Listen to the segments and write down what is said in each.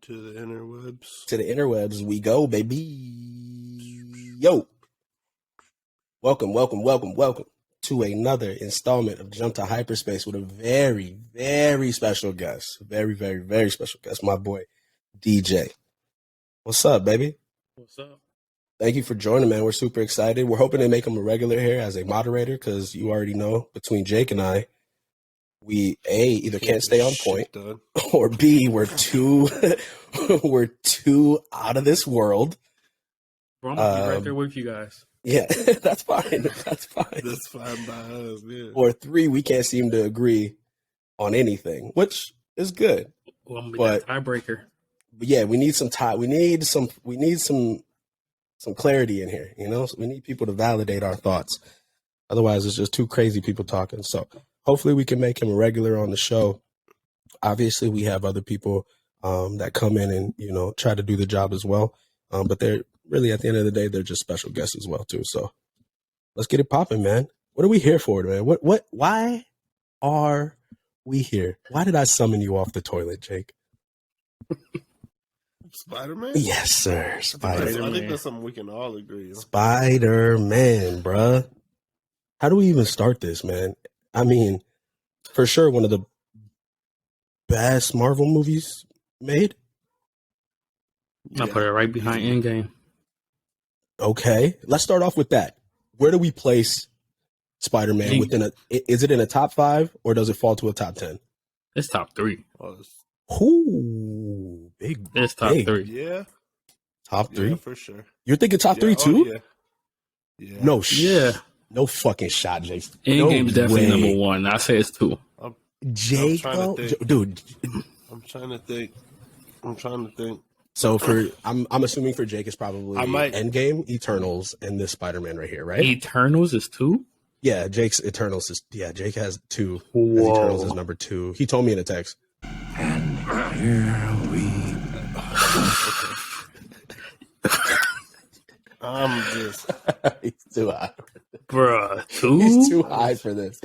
To the interwebs. To the interwebs we go, baby. Yo. Welcome to another installment of Jump to Hyperspace with a very, very special guest. Very, very, very special guest. My boy, DJ. What's up, baby? What's up? Thank you for joining, man. We're super excited. We're hoping to make him a regular here as a moderator because you already know between Jake and I, we either can't stay on point, or B, we're too out of this world. Bro, I'm gonna be right there with you guys. Yeah, that's fine. That's fine. That's fine by us, man. Or 3, we can't seem to agree on anything, which is good. Well, I'm gonna be that tiebreaker. But yeah, we need some time. We need some clarity in here. You know, so we need people to validate our thoughts. Otherwise, it's just two crazy people talking. So hopefully, we can make him a regular on the show. Obviously, we have other people that come in and try to do the job as well. But they're really, at the end of the day, they're just special guests as well too. So let's get it popping, man. What are we here for, man? Why are we here? Why did I summon you off the toilet, Jake? Spiderman? Yes, sir. Spiderman. I think that's something we can all agree on. Spiderman, bruh. How do we even start this, man? I mean, for sure, one of the best Marvel movies made. I'll put it right behind Endgame. Okay, let's start off with that. Where do we place Spider-Man within is it in a top 5 or does it fall to a top 10? It's top 3. Ooh, big. It's top 3. Yeah. Top 3? Yeah, for sure. You're thinking top 3 too? Yeah. No shit. No fucking shot, Jake. Endgame's definitely number 1. I say it's 2. Jake, dude. I'm trying to think. So I'm assuming for Jake it's probably Endgame, Eternals, and this Spider-Man right here, right? Eternals is 2? Yeah, Jake's Eternals is Jake has 2. Whoa. Eternals is number 2. He told me in a text. And here we He's too high. Bruh, 2? He's too high for this.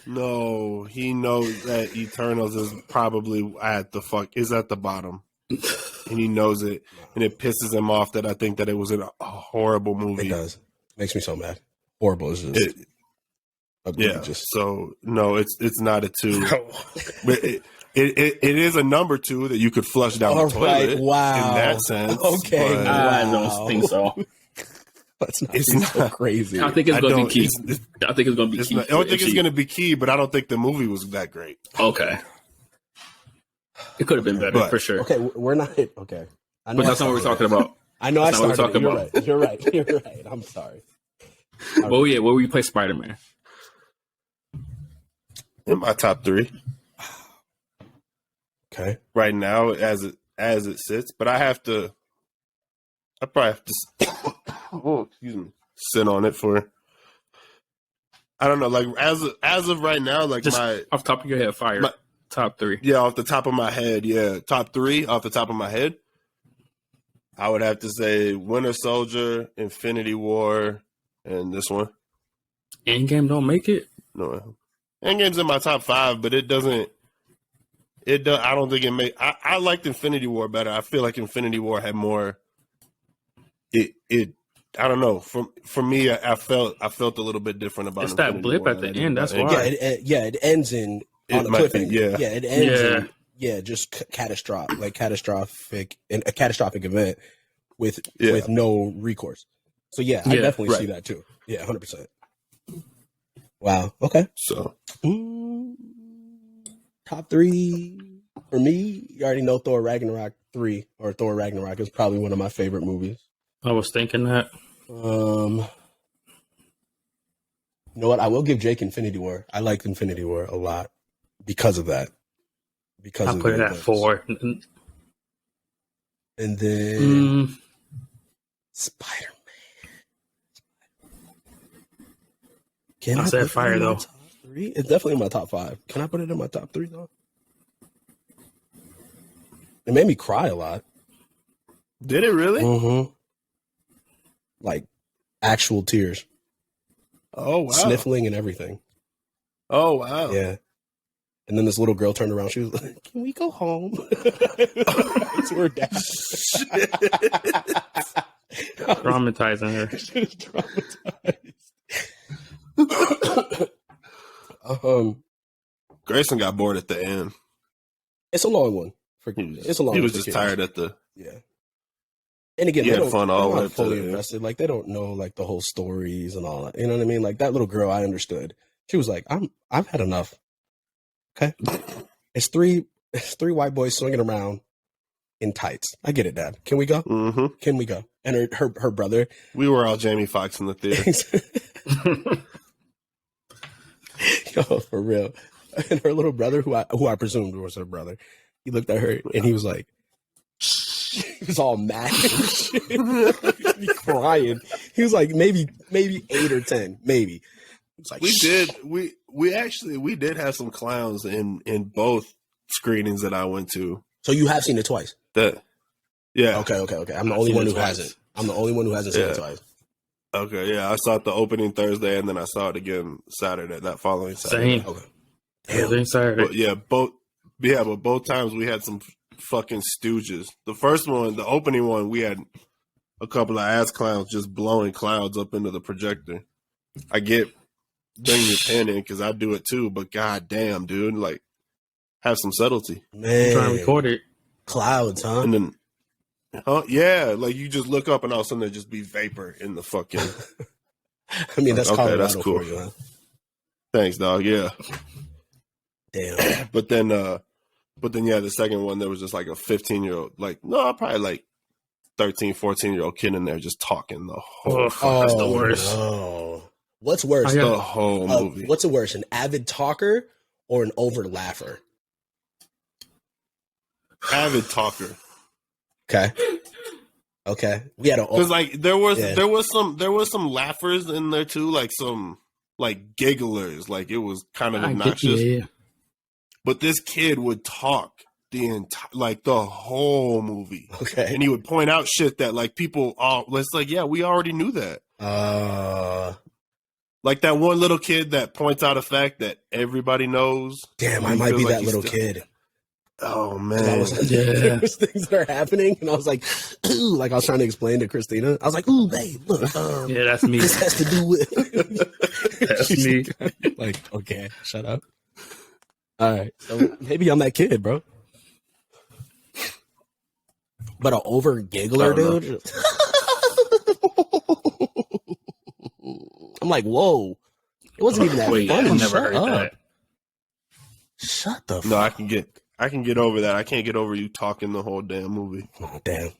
No, he knows that Eternals is probably at the bottom. And he knows it, and it pisses him off that I think that it was a horrible movie. It does. Makes me so mad. Horrible is just egregious. So no, it's not a 2. But it is a number 2 that you could flush down the toilet. Right. Wow. In that sense. Okay. But I don't think so. It's not so crazy. I think it's going to be key. I think it's going to be key. I don't think it's going to be key, but I don't think the movie was that great. Okay. It could have been better, for sure. Okay, we're not. Okay. But that's not what we're talking about. I know that's I started. Not what we're talking You're right. You're right. I'm sorry. Well, yeah, where will you play Spider-Man? In my top 3. Okay. Right now, as it sits, but I probably have to sit on it for. I don't know, like as of right now, like just off the top of your head, fire. Top 3. Yeah, off the top of my head, yeah. Top 3 off the top of my head. I would have to say Winter Soldier, Infinity War, and this one. Endgame don't make it? No. Endgame's in my top 5, but it doesn't. I don't think it make. I liked Infinity War better. I feel like Infinity War had more. I don't know. For me, I felt a little bit different about. It's Infinity that blip War at the end. That's why. It ends in. On a cliffhanger. It ends in just catastrophic event with no recourse. So I definitely see that too. Yeah, 100%. Wow. Okay. So top 3 for me. You already know Thor Ragnarok 3 or Thor Ragnarok is probably one of my favorite movies. I was thinking that. You know what? I will give Jake Infinity War. I liked Infinity War a lot. Because of that. I put it at 4. And then Spider-Man. I said fire though. 3? It's definitely in my top 5. Can I put it in my top 3 though? It made me cry a lot. Did it really? Mm-hmm. Like actual tears. Oh wow. Sniffling and everything. Oh wow. Yeah. And then this little girl turned around. She was like, "Can we go home?" To her dad. Traumatizing her. Traumatized. Grayson got bored at the end. It's a long one. It's a long one. He was just tired at the. Yeah. And again, He they had fun all the way they're up not fully to the invested. Like they don't know like the whole stories and all that. You know what I mean? Like that little girl, I understood. She was like, I've had enough. Okay. It's three white boys swinging around in tights. I get it, Dad. Can we go? Mm-hmm. Can we go? And her brother. We were all Jamie Foxx in the theater. Yo, for real. And her little brother, who I presumed was her brother, he looked at her and he was like, he was all mad and shit. He crying. He was like maybe 8 or 10, maybe. It's like, we did have some clowns in both screenings that I went to. So you have seen it twice? Yeah. Okay. I'm the only one who hasn't. I'm the only one who hasn't seen it twice. Okay, yeah. I saw it the opening Thursday and then I saw it again Saturday, that following Saturday. Same. Okay. Every Saturday. But both times we had some fucking stooges. The first one, the opening one, we had a couple of ass clowns just blowing clouds up into the projector. I get bring your pen in because I do it too, but god damn, dude, like have some subtlety. Man, Trying to record it. Clouds, huh? And then, yeah, like you just look up and all of a sudden there just be vapor in the fucking. I mean, that's okay, Colorado that's cool for you, huh? Thanks, dog. Yeah. Damn. But then, yeah, the second one there was just like a 15-year-old, like probably like 13, 14-year-old kid in there just talking the whole. That's the worst. No. What's worse? The whole movie. What's the worst? An avid talker or an over laugher? Avid talker. Okay. We had because like there was some laughers in there too, like some like gigglers, like it was kind of obnoxious. Yeah. But this kid would talk the whole movie. Okay. And he would point out shit that like people it's like, yeah, we already knew that. Like that one little kid that points out a fact that everybody knows. Damn, I might be that little kid. Oh man. There was things that are happening and I was like, ooh, like I was trying to explain to Christina. I was like, ooh, babe, look, yeah, that's me. This has to do with That's me. like, okay, shut up. All right. So maybe I'm that kid, bro. But an over giggler, dude. I'm like, whoa. It wasn't even that funny. I never Shut heard up. that. Shut the fuck. No, I can get over that. I can't get over you talking the whole damn movie. Oh, damn.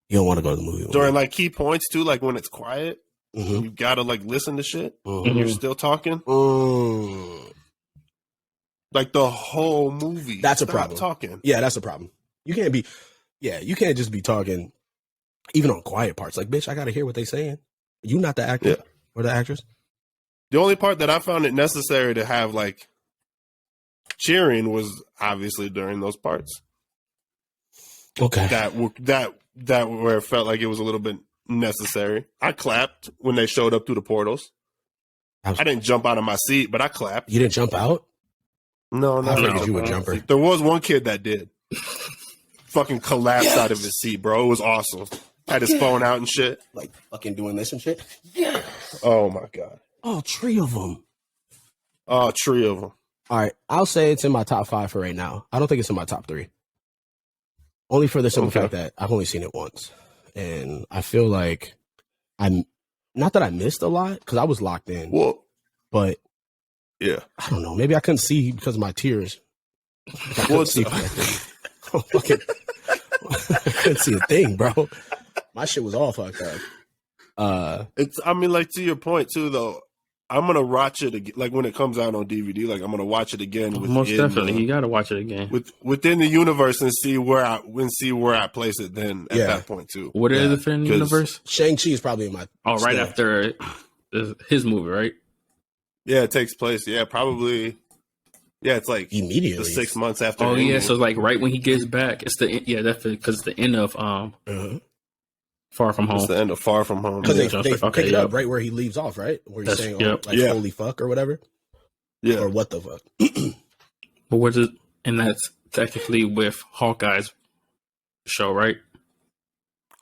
You don't want to go to the movie. During like key points too, like when it's quiet, Mm-hmm. you gotta like listen to shit Mm-hmm. and you're still talking. Like the whole movie. That's Stop a problem. Talking. Yeah, that's a problem. You can't just be talking even on quiet parts. Like, bitch, I gotta hear what they saying. You not the actor or the actress. The only part that I found it necessary to have like cheering was obviously during those parts. Okay. That where it felt like it was a little bit necessary. I clapped when they showed up through the portals. I didn't jump out of my seat, but I clapped. You didn't jump out? No, I figured you were a jumper. There was one kid that did. Fucking collapsed out of his seat, bro. It was awesome. Had his phone out and shit. Like fucking doing this and shit? Yeah. Oh my God. Oh, 3 of them. Oh, 3 of them. All right. I'll say it's in my top 5 for right now. I don't think it's in my top 3. Only for the simple fact that I've only seen it once. And I feel like not that I missed a lot because I was locked in. Well, but yeah, I don't know. Maybe I couldn't see because of my tears. I couldn't see I couldn't see a thing, bro. My shit was all fucked up. I mean, like to your point too, though. I'm gonna watch it again, like when it comes out on DVD. Like I'm gonna watch it again. Most definitely, you gotta watch it again within the universe and see where I place it. Then at that point too. What is it in the universe? Shang-Chi is probably in my. Oh, right after his movie, right? Yeah, it takes place. Yeah, probably. Yeah, it's like immediately 6 months after. Oh yeah, so like right when he gets back, it's definitely because it's the end of Far From Home. It's the end of Far From Home. Because they pick it up right where he leaves off, right? Where he's saying, holy fuck or whatever. Yeah. Or what the fuck. But what is, and that's technically with Hawkeye's show, right?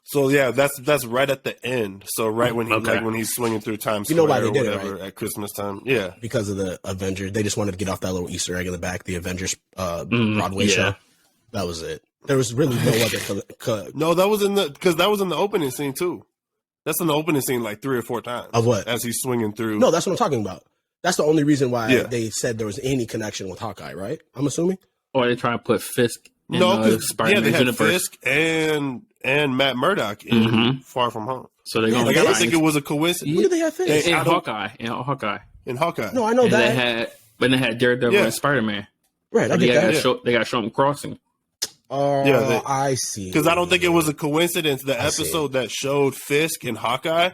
So yeah, that's right at the end. So right when he Okay. when he's swinging through Times You know Square why they or did it, whatever right? at Christmas time. Yeah. Because of the Avengers. They just wanted to get off that little Easter egg in the back, the Avengers Broadway show. That was it. There was really no other. No, that was in the opening scene too. That's in the opening scene like 3 or 4 times. Of what? As he's swinging through. No, that's what I'm talking about. That's the only reason why Yeah. they said there was any connection with Hawkeye, right? I'm assuming. Or they try to put Fisk in No, the because Spider-Man they had universe. Fisk and Matt Murdock in Far From Home. So they're Yeah, going Like to I don't Fisk? think it was a coincidence. Who did they have finished? in I don't- Hawkeye. In Hawkeye. In Hawkeye. No, I know And that. they had Daredevil Yeah. and Spider-Man. Right, I They get got that. to they got to show them crossing. Oh, Yeah, I see. Because I don't think it was a coincidence. The I see. episode that showed Fisk and Hawkeye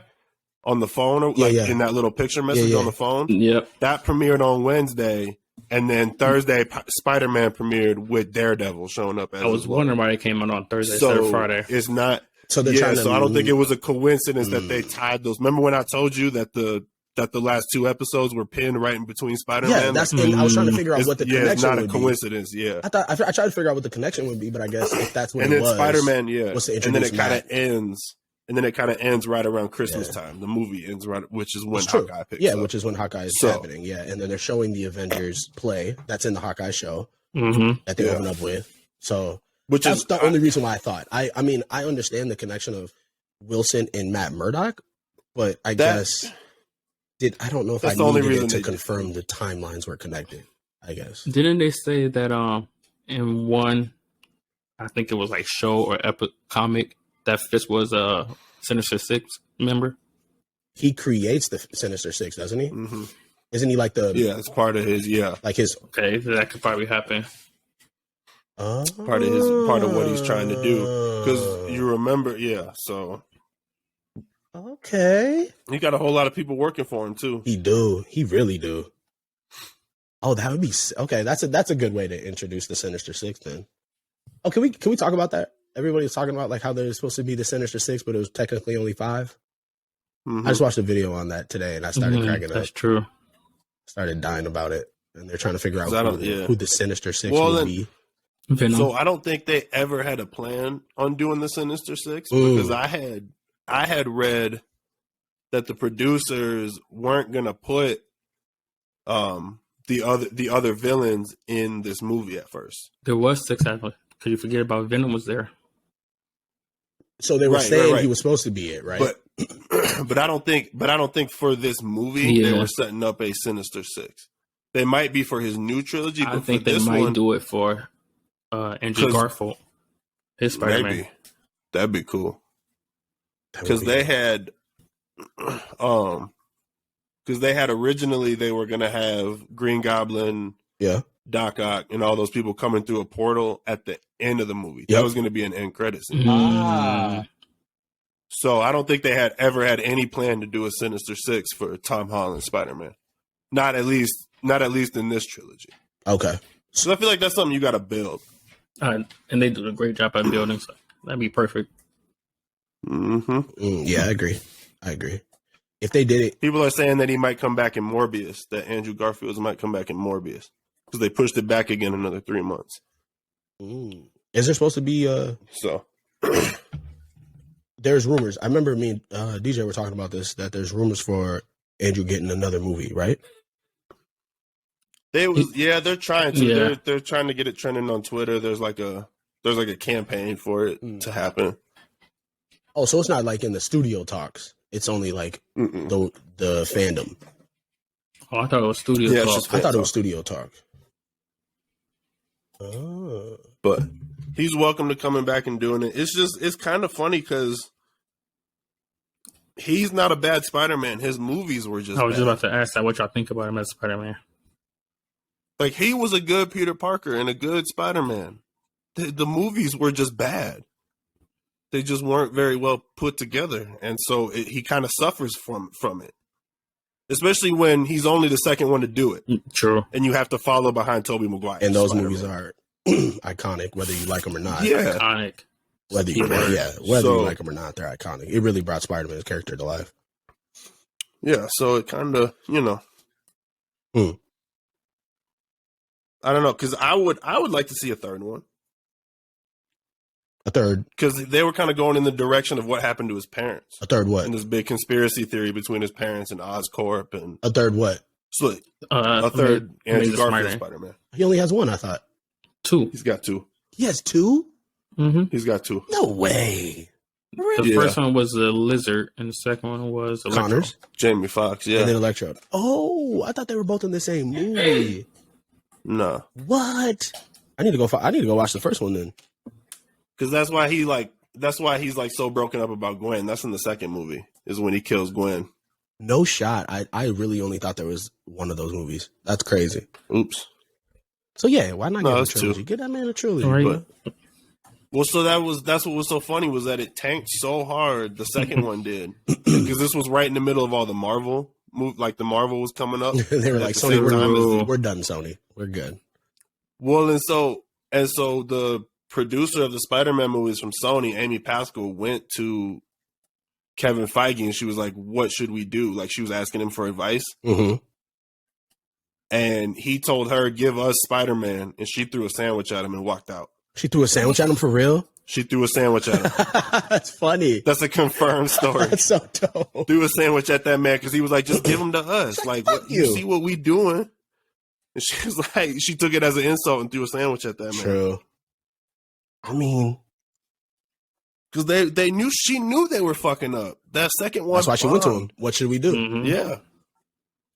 on the phone, or like Yeah. in that little picture message Yeah. on the phone, Yep. that premiered on Wednesday, and then Thursday Spider-Man premiered with Daredevil showing up as I was well. wondering why they came out on Thursday instead of So Friday. it's not. So they're Yeah, trying to. so I don't think it was a coincidence that they tied those. Remember when I told you that the last 2 episodes were pinned right in between Spider-Man? Yeah, that's. And I was trying to figure out it's, what the yeah, connection it's not a would be. coincidence. Yeah. I tried to figure out what the connection would be, but I guess if that's what And it then was, Spider-Man, yeah, was to and then it introduce kind Matt. of ends, and then it kind of ends right around Christmas Yeah. time. The movie ends right, which is when It's true. Hawkeye picks Yeah, up. which is when Hawkeye is So- happening. Yeah, and then they're showing the Avengers play that's in the Hawkeye show Mm-hmm. that they Yeah. open up with. So which that's is the only reason why I thought. I mean, I understand the connection of Wilson and Matt Murdock, but I guess I don't know if I that's the only needed reason it to they did confirm the timelines were connected. I guess. Didn't they say that in one, I think it was like show or epic comic, that Fisk was a Sinister Six member? He creates the Sinister Six, doesn't he? hmm Isn't he like the Yeah, it's part of his. Yeah, like his Okay, that could probably happen. part of what he's trying to do. Because you remember, yeah. So okay. he got a whole lot of people working for him too. He really do. Oh, that would be okay. That's a good way to introduce the Sinister Six. Then, oh, can we talk about that? Everybody's talking about like how there's supposed to be the Sinister Six, but it was technically only 5. Mhm. I just watched a video on that today, and I started cracking up. That's true. Started dying about it, and they're trying to figure out 'Cause I don't- yeah. who the Sinister Six Well, would then- be. Venom. So I don't think they ever had a plan on doing the Sinister Six Mm. because I had read that the producers weren't gonna put the other villains in this movie at first. There was 6 actually. Because you forget about Venom was there. So they were Right, saying right. he was supposed to be it, right? But but I don't think for this movie they Yeah. were setting up a Sinister Six. They might be for his new trilogy, but I think for they this might one, do it for Andrew 'Cause- Garfield. His Spider-Man. maybe that'd be cool That would because be- they had because they had originally they were gonna have Green Goblin, yeah. Doc Ock, and all those people coming through a portal at the end of the movie. Yep. That was gonna be an end credit scene. Ah. So I don't think they had ever had any plan to do a Sinister Six for Tom Holland Spider-Man. Not at least in this trilogy. Okay. So I feel like that's something you got to build. And they did a great job at building, so that'd be perfect. Mm-hmm. Yeah, I agree. If they did it, People are saying that he might come back in Morbius. That Andrew Garfield might come back in Morbius because they pushed it back again another 3 months. is there supposed to be So there's rumors. I remember me and DJ were talking about this, that there's rumors for Andrew getting another movie, right? they're trying to. Yeah. They're trying to get it trending on Twitter. There's like a campaign for it to happen. Oh, so it's not like in the studio talks. It's only like Mm-mm. the fandom. Oh, I thought it was studio Yeah, it's talk. just- I thought it talk. was studio talk. Oh. But he's welcome to coming back and doing it. It's kind of funny because he's not a bad Spider-Man. His movies were just I was bad. just about to ask that what y'all think about him as Spider-Man. Like, he was a good Peter Parker and a good Spider-Man. The movies were just bad. They just weren't very well put together. And so he kind of suffers from it. Especially when he's only the second one to do it. True. And you have to follow behind Tobey Maguire. And those Spider-Man. movies are iconic, whether you like them or not. Yeah. Iconic. Whether you So- like them or not, they're iconic. It really brought Spider-Man's character to life. Yeah, so it kind of, I don't know, because I would like to see a third one. A third. Because they were kind of going in the direction of what happened to his parents. A third what? And this big conspiracy theory between his parents and Oscorp. And A third what? so, a third Andrew Garfield Spider-Man. He only has one, I thought. 2. He's got 2. He has 2? Mm-hmm. He's got 2. No way. The first one was the Lizard, and the second one was Electro. Connors? Jamie Foxx, yeah. And then Electro. Oh, I thought they were both in the same movie. No. What? I need to go watch the first one then. Because that's why he's like so broken up about Gwen. That's in the second movie, is when he kills Gwen. No shot. I really only thought there was one of those movies. That's crazy. Oops. So yeah, why not No, get a it's trilogy? 2. Get that man a trilogy. Right. But, well, so that's what was so funny was that it tanked so hard. The second one did, because this was right in the middle of all the Marvel like the Marvel was coming up. They were like, the Sony, same time as we're done, Sony. We're good. Well, and so the producer of the Spider-Man movies from Sony, Amy Pascal, went to Kevin Feige and she was like, "What should we do?" Like she was asking him for advice, and he told her, "Give us Spider-Man," and she threw a sandwich at him and walked out. She threw a sandwich at him for real? She threw a sandwich at him. That's funny. That's a confirmed story. That's so dope. Threw a sandwich at that man because he was like, "Just give him to us. Like, you see what we doing?" And she was like, she took it as an insult and threw a sandwich at that man. True. I mean, because she knew they were fucking up. That second one. That's why she went to him. What should we do? Mm-hmm. Yeah.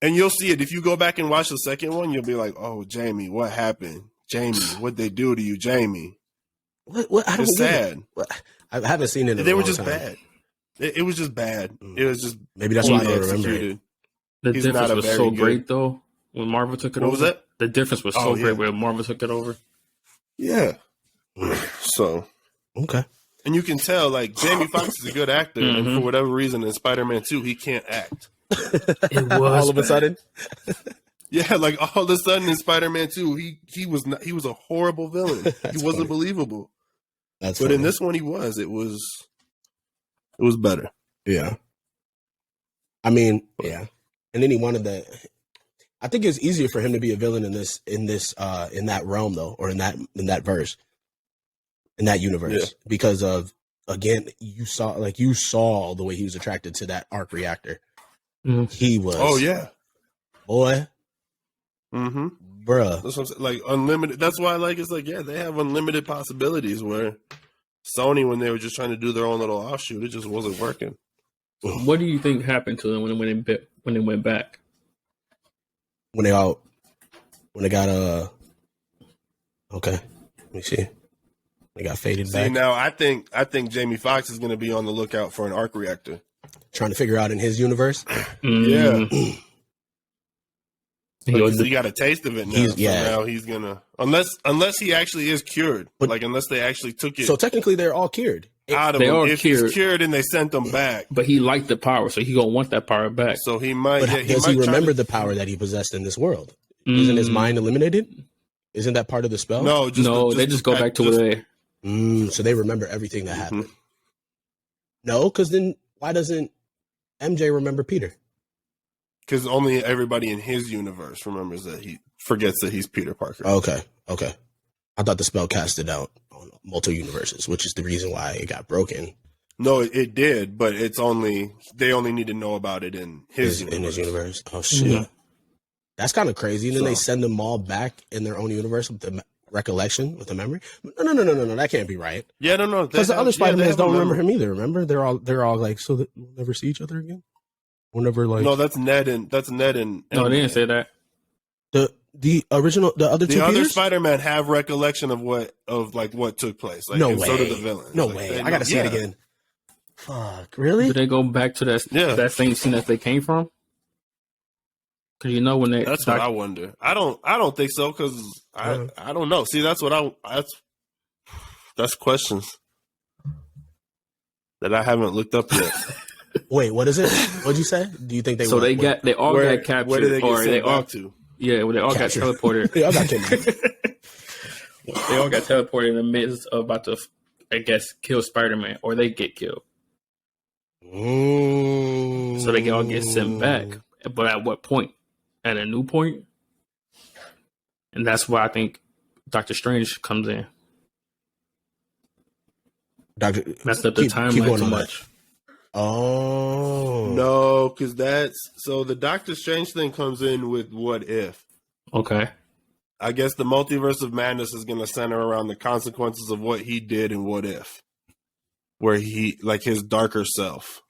And you'll see it. If you go back and watch the second one, you'll be like, "Oh, Jamie, what happened? Jamie, what'd they do to you, Jamie?" What? I don't It's get sad. it. What? I haven't seen it. They were just bad. It was just bad. It was just maybe that's why I don't remember it. The He's difference not a was very so good- great though when Marvel took it over. What was that? The difference was so great when Marvel took it over. Yeah. So, Okay. and you can tell, like, Jamie Foxx is a good actor, and for whatever reason, in Spider-Man 2, he can't act. It was All of a sudden. Yeah, like all of a sudden in Spider-Man 2, he was a horrible villain. He wasn't believable. That's But funny. in this one, he was. It was better. Yeah. I mean, yeah. And then he wanted that. I think it's easier for him to be a villain in that realm though, or in that verse, in that universe, Yeah. because of, again, you saw the way he was attracted to that arc reactor. Mhm. He was. Oh yeah. Boy. Mm-hmm. Bruh. That's what I'm saying. Like unlimited. That's why, like, it's like, yeah, they have unlimited possibilities. Where Sony, when they were just trying to do their own little offshoot, it just wasn't working. What do you think happened to them when they went back? When they got okay, let me see. They got faded See, back. now I think Jamie Foxx is going to be on the lookout for an arc reactor. Trying to figure out in his universe. Yeah. Because He he got a taste of it now. He's- So yeah. now he's gonna unless he actually is cured. But- like unless they actually took it So technically, they're all cured. out of they him. are If cured. he's cured and they sent him back. but he liked the power, so he gonna want that power back. So he might But yeah, does might he try remember to- the power that he possessed in this world? Isn't his mind eliminated? Isn't that part of the spell? No, They just go back to where they. So they remember everything that happened. No, because then why doesn't MJ remember Peter? because only everybody in his universe remembers that he forgets that he's Peter Parker. Okay. I thought the spell casted out on multiple universes, which is the reason why it got broken. No, it did, but they only need to know about it in his universe. Oh shit, Yeah. that's kind of crazy. And then So- they send them all back in their own universe with the recollection, with the memory. No, that can't be right. Yeah, no, Because the other Spider-Mans have don't a remember memory. him either. Remember, they're all like, so that we'll never see each other again. We'll never like. No, that's Ned and No, they didn't say that. The original, the other two The other Peters? Spider-Man have recollection of what took place. Like, No and way. So do the villain. No Like, way. they I gotta know- see it again. Fuck, really? Did they go back to that Yeah. that same scene that they came from? Because you know when they That's what I wonder. I don't think so because I don't know. See, that's that's questions that I haven't looked up yet. Wait, what is it? What'd you say? Do you think they? so they all Where got captured, where did they get or they sent all back to? well, they all Captured. got teleported. They all got kidnapped. They all got teleported in the midst of about to, I guess, kill Spider-Man, or they get killed. So they can all get sent back. But at what point? At a new point? and that's why I think Doctor Strange comes in. Messed up the timeline too much. Oh No, because the Doctor Strange thing comes in with What If. Okay. I guess the multiverse of madness is going to center around the consequences of what he did in What If, where he, like, his darker self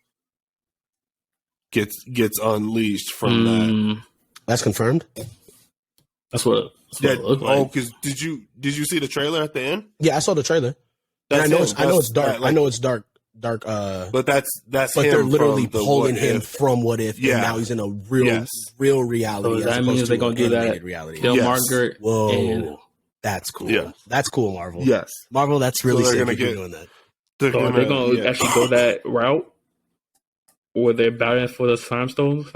gets unleashed from that. That's confirmed. That's what it looked like. Oh, because did you see the trailer at the end? Yeah, I saw the trailer. And I know it's dark. I know it's dark. But that's But him they're literally from pulling him from What If, and now he's in a real reality. So that means they're gonna do that. Reality. Kill Margaret. Whoa, that's cool. Yeah. That's cool, Marvel. Yes, Marvel. That's really sick. gonna Doing that. They're gonna actually go that route, or they're battling for those time stones.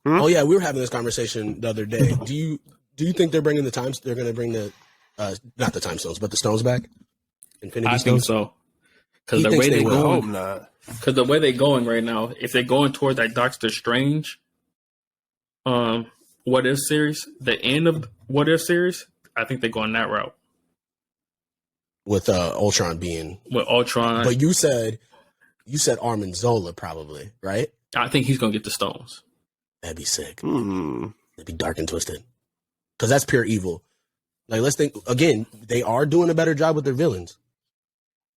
Oh yeah, we were having this conversation the other day. Do you think they're bringing the times? They're going to bring the not the time stones, but the stones back. Infinity I Stones? think so. Because the thinks way they they're will. I hope going, not. because the way they're going right now, if they're going toward that Doctor Strange, What If series, the end of What If series, I think they're going that route With Ultron being, with Ultron. but you said Armin Zola probably, right? I think he's gonna get the stones. That'd be sick. Hmm. That'd be dark and twisted. Because that's pure evil. Like, let's think again. They are doing a better job with their villains.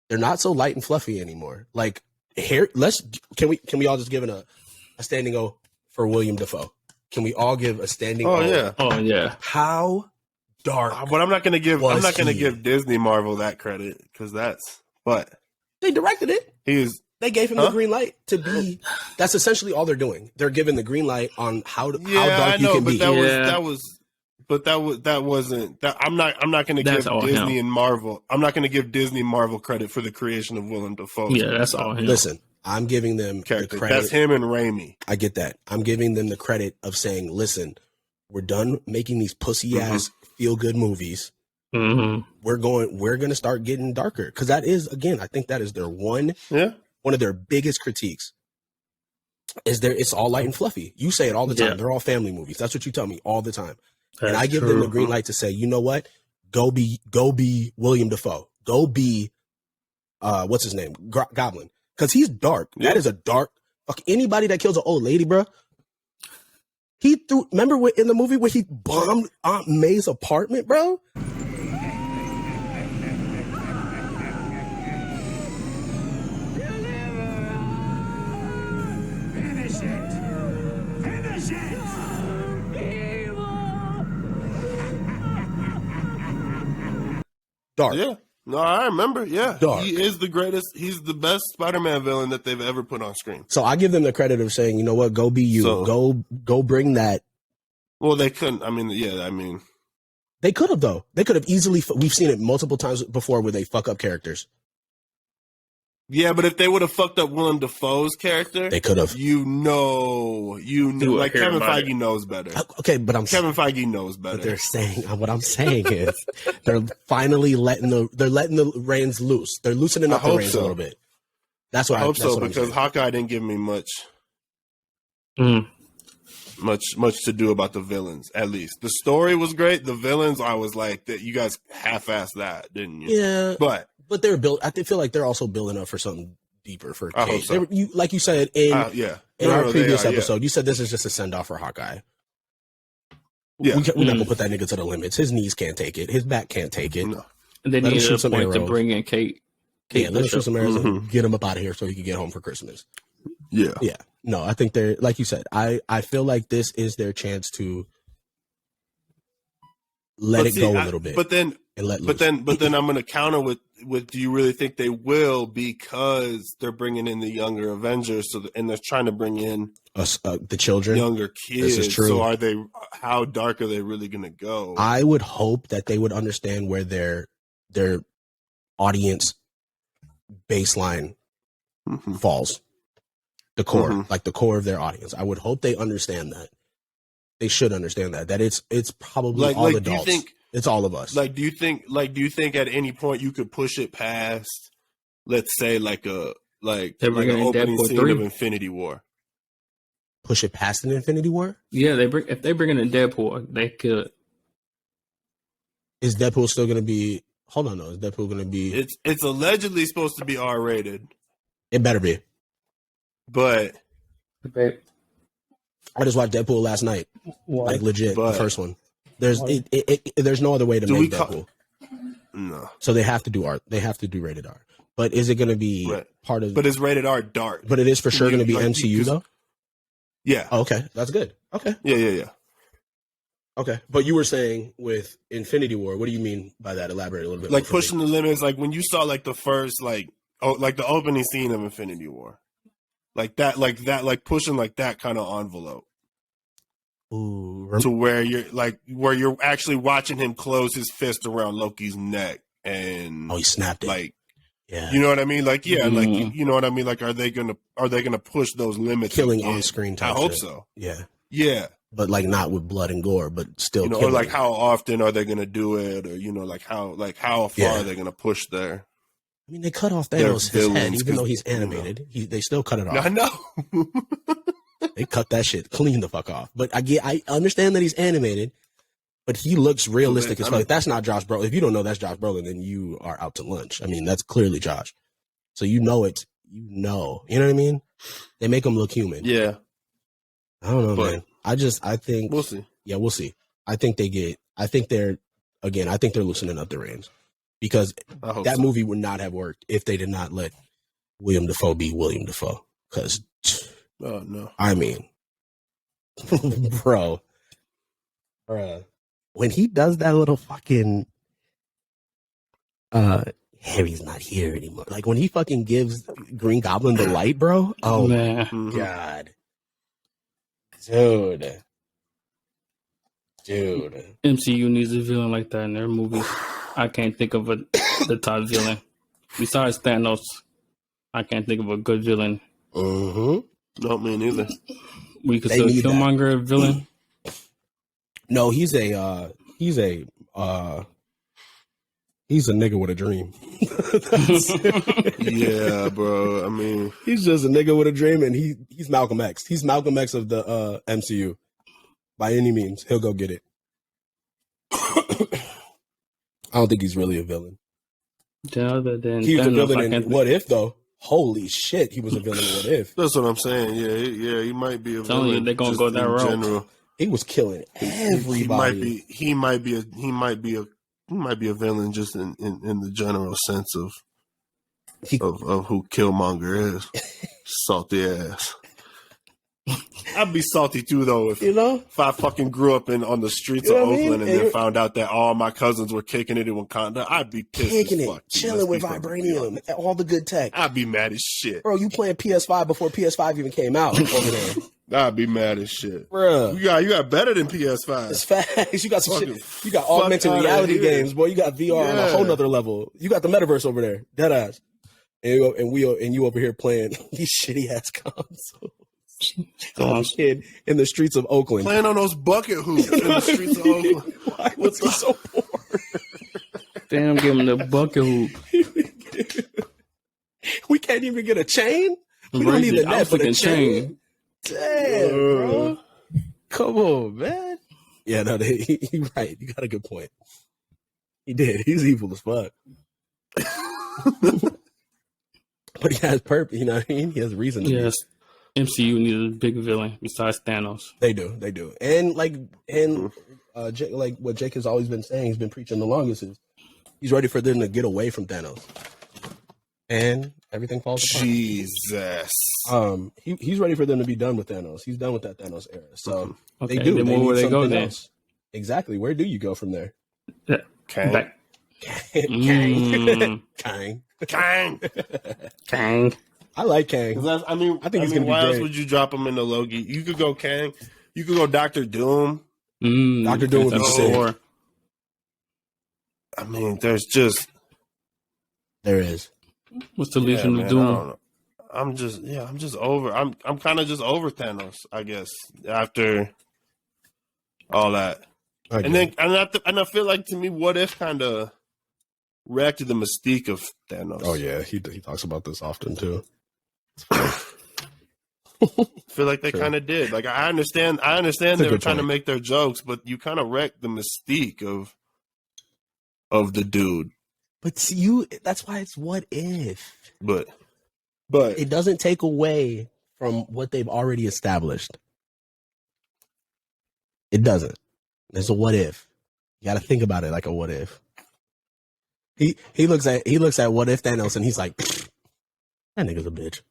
They're not so light and fluffy anymore. Like here, can we all just give a standing O for William Dafoe? Can we all give a standing O? Yeah. Oh yeah. How dark? But I'm not going to he? give Disney Marvel that credit because They directed it. They gave him the green light to be. That's essentially all they're doing. They're giving the green light on how dark you can be. That wasn't. I'm not going to give Disney and Marvel. I'm not going to give Disney Marvel credit for the creation of Willem Dafoe. Yeah, that's all him. Listen, I'm giving them the credit. That's him and Raimi. I get that. I'm giving them the credit of saying, "Listen, we're done making these pussy ass feel good movies. Mm-hmm. We're going to start getting darker." Because that is, again, I think that is their one of their biggest critiques. It's all light and fluffy. You say it all the time. Yeah. They're all family movies. That's what you tell me all the time. That's and I give them the green light to say, you know what? Go be William Dafoe. Go be what's his name? Goblin. Because he's dark. Yeah. That is a dark. Fuck anybody that kills an old lady, bro. Remember in the movie where he bombed Aunt May's apartment, bro? Dark. Yeah. No, I remember. Yeah. Dark. He is the greatest. He's the best Spider-Man villain that they've ever put on screen. So I give them the credit of saying, you know what, go be you. Go bring that. Well, they couldn't. I mean, they could have, though. They could have easily. We've seen it multiple times before where they fuck up characters. Yeah, but if they would have fucked up Willem Dafoe's character, they could have. You know, like Kevin Feige knows better. Okay, but Kevin Feige knows better. But they're saying what I'm saying is they're finally letting the reins loose. They're loosening up the reins a little bit. That's what I hope so, because Hawkeye didn't give me much to do about the villains. At least the story was great. The villains, I was like, that you guys half-assed that, didn't you? Yeah, but they're built. I feel like they're also building up for something deeper for Kate. I hope so. Like you said in our previous episode, you said this is just a send off for Hawkeye. Yeah, we're not gonna put that nigga to the limits. His knees can't take it. His back can't take it. No. And they need a point to bring in Kate. Yeah, let him shoot some arrows and get him up out of here so he can get home for Christmas. Yeah. No, I think they're, like you said, I feel like this is their chance to let it go a little bit. But then I'm going to counter with do you really think they will, because they're bringing in the younger Avengers, and they're trying to bring in the children, younger kids. This is true. So how dark are they really going to go? I would hope that they would understand where their audience baseline falls. The core, like the core of their audience. I would hope they understand that. They should understand that it's probably all adults. It's all of us. Do you think at any point you could push it past, let's say, like an opening scene of Infinity War? push it past an Infinity War? Yeah, if they bring in a Deadpool, they could. Is Deadpool still going to be? Hold on, no. Is Deadpool going to be? It's allegedly supposed to be R-rated, It better be. but I just watched Deadpool last night, like legit, the But- first one. There's no other way to make Deadpool, no. so they have to do art. They have to do rated R. But is it going to be Right. part of? But it's rated R dark. But it is for sure going to be Like, MCU though. Yeah. Oh, okay, that's good. Okay, Yeah. okay. But you were saying with Infinity War, what do you mean by that? Elaborate a little bit. Like more for me. pushing the limits. Like when you saw like the first like the opening scene of Infinity War, like pushing like that kind of envelope. Ooh, To where you're actually watching him close his fist around Loki's neck and he snapped it. like yeah, you know what I mean? Like like Mhm. you know what I mean? Like are they gonna push those limits? killing again? on screen. I Type hope shit. so. Yeah, Yeah. but like not with blood and gore, but still. You know, or killing. like how often are they gonna do it? Or like how far Yeah. are they gonna push there? I mean, they cut off They're Thanos' his head, villains, even though 'cause, he's you know. animated. They still cut it off. I know. They cut that shit clean the fuck off. But I understand that he's animated, but he looks realistic as I fuck. mean- If that's not Josh Brolin, if you don't know that's Josh Brolin, then you are out to lunch. I mean, that's clearly Josh. So you know it. You know what I mean? They make him look human. Yeah, I don't know, but- man. I think we'll see. Yeah, we'll see. I think they're loosening up the reins because I hope that so. movie would not have worked if they did not let William Dafoe be William Dafoe. Because, Oh no. I mean, bruh, when he does that little fucking, Harry's not here anymore. Like when he fucking gives Green Goblin the light, bro. Oh my Man. Mhm. god, dude. MCU needs a villain like that in their movies. I can't think of the top villain. Besides Thanos, I can't think of a good villain. Mm-hmm. No, me neither. We could They still need that. Killmonger a villain. No, he's a nigga with a dream. Yeah, bro. I mean, He's just a nigga with a dream, and he's Malcolm X. He's Malcolm X of the MCU. By any means, he'll go get it. I don't think he's really a villain. Other than He was a Thanos, I villain can't in think- What If, though. Holy shit, he was a villain in What If. that's what I'm saying. Yeah, he might be a Telling you, villain. they're gonna just go that in route. general. He was killing everybody. He might be a villain just in the general sense of He- who Killmonger is. Salty ass. I'd be salty too though if I fucking grew up on the streets You know of what I mean? Oakland and And then you're- found out that all my cousins were kicking it in Wakanda. I'd be pissed kicking as it, fuck. dude. chilling Let's with be perfectly vibranium, honest. all the good tech. I'd be mad as shit. Bro, you playing PS5 before PS5 even came out over there. I'd be mad as shit. Bruh. You got better than PS5. It's facts. You got some Fucking shit. You got fuck augmented outta reality here. games, boy. You got VR on a Yeah. whole nother level. You got the metaverse over there, dead ass. And you over here playing these shitty ass consoles. Kid in the streets of Oakland. Playing on those bucket hoops in the streets of Oakland. Why was he so poor? Damn, give him the bucket hoop. We can't even get a chain. We don't Right need there. the I net was for the thinking chain. Damn, bro. Come on, man. Yeah, no, he right. You got a good point. He did. He's evil as fuck. But he has purpose. You know what I mean? He has reason to be. Yes, MCU needs a big villain besides Thanos. They do. And like like what Jake has always been saying, he's been preaching the longest is he's ready for them to get away from Thanos. And everything falls apart. Jesus. He's ready for them to be done with Thanos. He's done with that Thanos era. So Okay, they do. then They where would need they go something then? else. Exactly. Where do you go from there? Kang. Back. Kang. Mm. Kang. Kang. Kang. I like Kang. I think he's gonna be why else great. would you drop him into Loki? You could go Kang. You could go Doctor Doom. Dr. Doom would be sick. Thor. I mean, there's just There is. What's the yeah, Legion man, of I Doom? don't know. I'm just over. I'm kind of just over Thanos, I guess. After all that, and I feel like to me, What If kind of wrecked the mystique of Thanos. Oh yeah, he talks about this often too. I feel like they True. kind of did. Like I understand a they were good trying to point. make their jokes, but you kind of wrecked the mystique of the dude. But see, that's why it's what if. But It doesn't take away from what they've already established. It doesn't. There's a what if. You got to think about it like a what if. He looks at what if Thanos and he's like, that nigga's a bitch.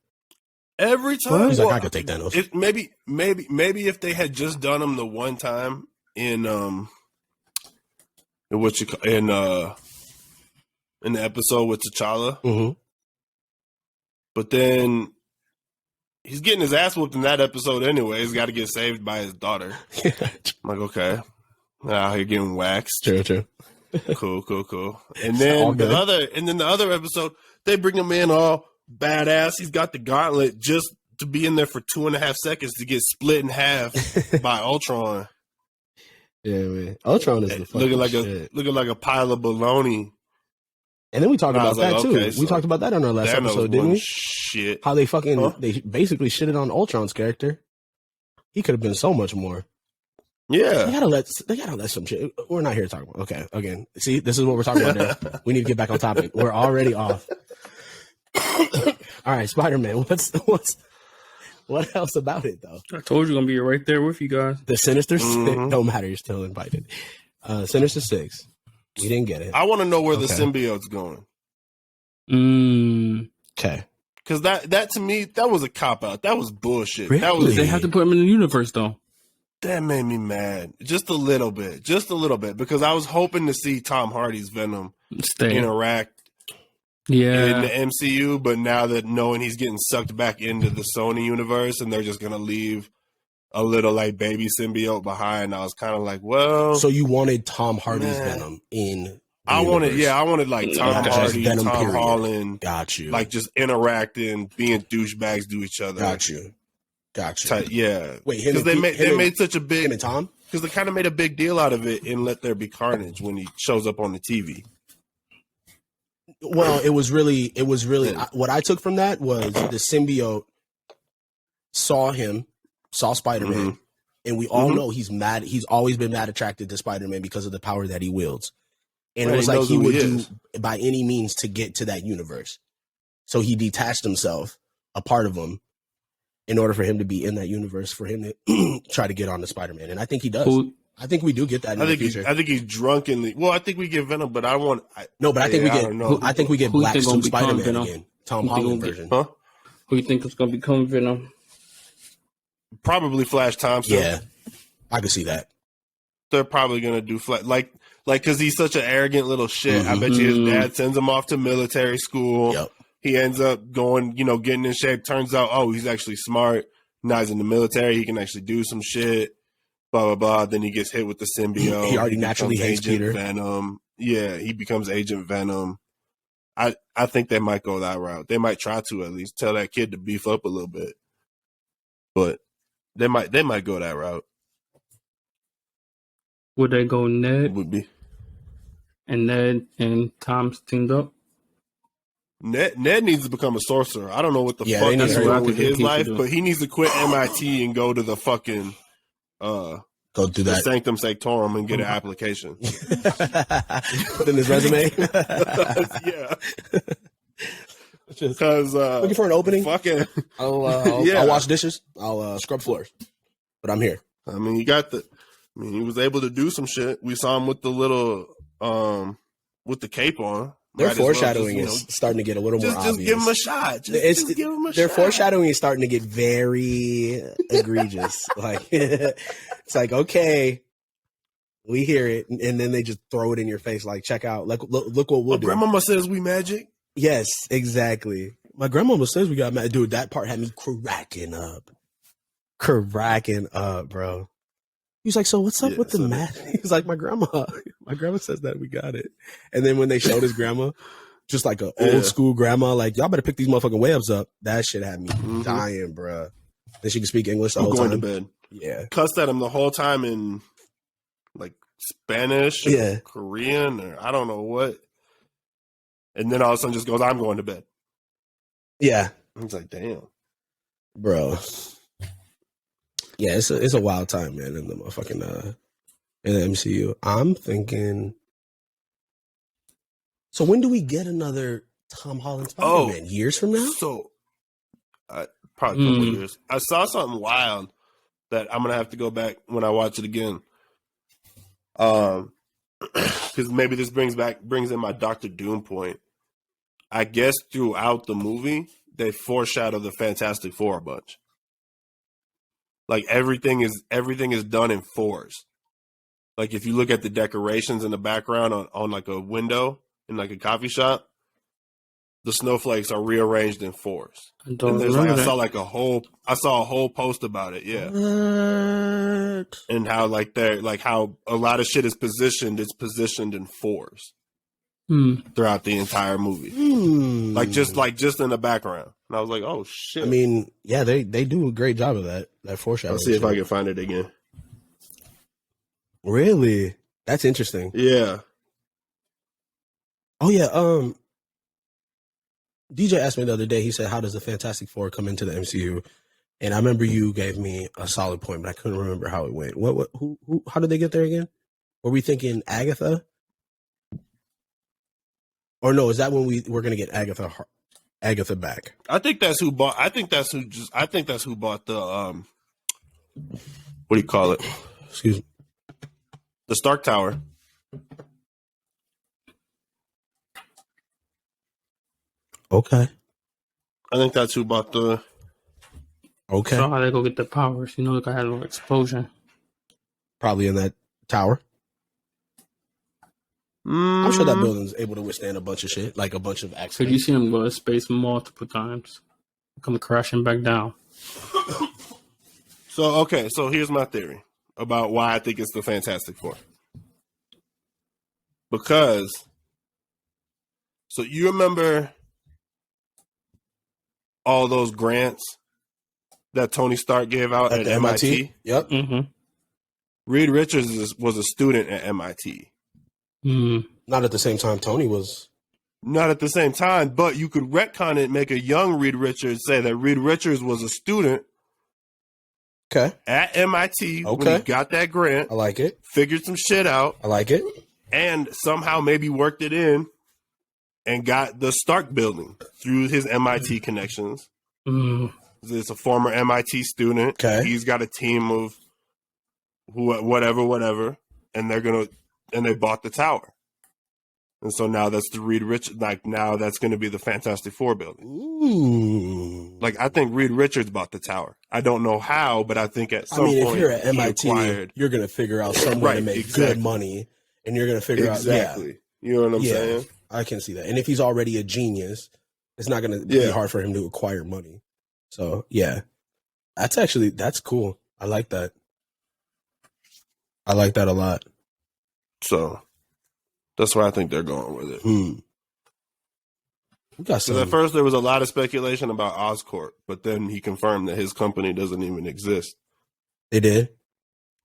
every time He's like, I could take Thanos. Maybe if they had just done him the one time in in the episode with T'Challa, Mm-hmm. but then he's getting his ass whooped in that episode anyway. He's got to get saved by his daughter. I'm like, okay, now you're getting waxed. True. Cool. And All then good. the other episode, they bring him in all badass. He's got the gauntlet just to be in there for 2.5 seconds to get split in half by Ultron. Yeah, man. Ultron is the fucking shit. looking like a pile of baloney. And then we talked And I about was that like, too. okay, We so talked about that on our last Thanos episode, didn't wasn't we? shit. How they they basically shitted on Ultron's character. He could have been so much more. Yeah. They gotta let some shit. We're not here to talk about. Okay, again, see, this is what we're talking about. There. We need to get back on topic. We're already off. All right, Spider-Man. What else about it though? I told you I'm gonna be right there with you guys. The Sinister Six. Mhm. Don't matter. You're still invited. Sinister Six. We didn't get it. I want to know where the Okay. symbiote's going. Okay. Because that to me, that was a cop out. That was bullshit. Really? That was They have to put him in the universe though. that made me mad. Just a little bit. Because I was hoping to see Tom Hardy's Venom Stay. interact Yeah. in the MCU, but now that knowing he's getting sucked back into the Sony universe and they're just gonna leave a little like baby symbiote behind, I was kind of like, well, So you wanted Tom Hardy's Man. Venom in the I wanted universe. like Tom Not just Hardy, Venom, Tom period. Holland, Got you. like just interacting, being douchebags to each other. Got you. Yeah, Wait, him because and they made such a him big and Tom? because they kind of made a big deal out of it in Let There Be Carnage when he shows up on the TV. Well, it was really Yeah. what I took from that was the symbiote saw Spider-Man, Mhm. and we all Mhm. know he's mad. He's always been mad attracted to Spider-Man because of the power that he wields. And Right, it was he like knows he who would he do is. by any means to get to that universe. So he detached himself, a part of him, in order for him to be in that universe, for him to try to get on to Spider-Man. And I think he does. Who, I think we do get that in I the think future. I think he's drunkenly. Well, I think we get Venom, but I want. No, but I think we I get. don't know. I think we get Who you Black think Suit gonna become Spider-Man Venom? again, Tom Who you think Holland gonna get- version. Huh? who you think is gonna become Venom? Probably Flash Thompson. Yeah, I could see that. They're probably gonna do like because he's such an arrogant little shit. I bet you his Mhm. dad sends him off to military school. Yep. He ends up going, getting in shape. Turns out, oh, he's actually smart. Now he's in the military. He can actually do some shit. Blah blah blah. Then he gets hit with the symbiote. He already naturally becomes hates Agent Peter. Venom. Yeah, he becomes Agent Venom. I think they might go that route. They might try to at least tell that kid to beef up a little bit. But they might go that route. Would they go Ned Would be and Ned and Tom's teamed up? Ned needs to become a sorcerer. I don't know what the Yeah, fuck they need he's to- doing with That's what I his think he life, should do. but he needs to quit MIT and go to the fucking Go through the that. Sanctum Sanctorum and get an application. Put in his resume. Yeah, Just because looking for an opening. fucking. I'll Yeah. wash dishes. I'll scrub floors. But I'm here. I mean, he was able to do some shit. We saw him with the little with the cape on. Their Might as well foreshadowing just, is starting to get a little more just obvious. give him a shot. Just give him a Their shot. foreshadowing is starting to get very egregious. Like it's like, okay, we hear it, and then they just throw it in your face. Like, check out, like, look what we'll My do. grandmama says we magic. Yes, exactly. My grandmama says we got mad. Dude, that part had me cracking up, bro. He's like, so what's up Yeah, with the so math? He's like, my grandma says that we got it. And then when they showed his grandma, just like an Yeah. old school grandma, like, y'all better pick these motherfucking way-ups up. That shit had me Mhm. dying, bro. Then she could speak English the I'm whole going time. to bed. Yeah. Cussed at him the whole time in like Spanish, or Yeah. Korean, or I don't know what. And then all of a sudden just goes, I'm going to bed. Yeah. I was like, damn. Bro. Yeah, it's a wild time, man, in the motherfucking in the MCU. I'm thinking. So when do we get another Tom Holland Spider-Man? Years from now? So, probably a couple of years. I saw something wild that I'm gonna have to go back when I watch it again. Because maybe this brings in my Doctor Doom point. I guess throughout the movie they foreshadow the Fantastic Four a bunch. Like everything is done in fours. Like if you look at the decorations in the background on like a window in like a coffee shop, the snowflakes are rearranged in fours. I don't And there's remember like that. I saw a whole post about it, yeah. What? And how how a lot of shit is positioned, it's positioned in fours throughout the entire movie. Like just in the background. And I was like, oh shit. I mean, yeah, they do a great job of that foreshadowing. Let's see if I can find it again. Really? That's interesting. Yeah. Oh yeah, DJ asked me the other day, he said, how does the Fantastic Four come into the MCU? And I remember you gave me a solid point, but I couldn't remember how it went. Who how did they get there again? Were we thinking Agatha? Or no, is that when we're gonna get Agatha back? I think that's who bought the what do you call it? Excuse me. The Stark Tower. Okay. I think that's who bought the. Okay. So how they go get the powers? You know, like I had a little explosion. Probably in that tower. I'm sure that building's able to withstand a bunch of shit, like a bunch of accidents. Could you see them go to space multiple times, come crashing back down? So here's my theory about why I think it's the Fantastic Four. Because, so you remember all those grants that Tony Stark gave out at MIT? Yep. Mm-hmm. Reed Richards was a student at MIT. Not at the same time Tony was. Not at the same time, but you could retcon it, make a young Reed Richards, say that Reed Richards was a student at MIT when he got that grant. I like it. Figured some shit out. I like it. And somehow maybe worked it in and got the Stark building through his MIT connections. It's a former MIT student. Okay. He's got a team of whatever, and they bought the tower. And so now that's the Reed Richards. Like now that's going to be the Fantastic Four building. Ooh. Like I think Reed Richards bought the tower. I don't know how, but I think at some point if you're at MIT, you're going to figure out some way to make good money, and you're going to figure out You know what I'm saying? I can see that. And if he's already a genius, it's not going to be hard for him to acquire money. So yeah, that's cool. I like that. I like that a lot. So that's why I think they're going with it. Because at first there was a lot of speculation about Oscorp, but then he confirmed that his company doesn't even exist. They did?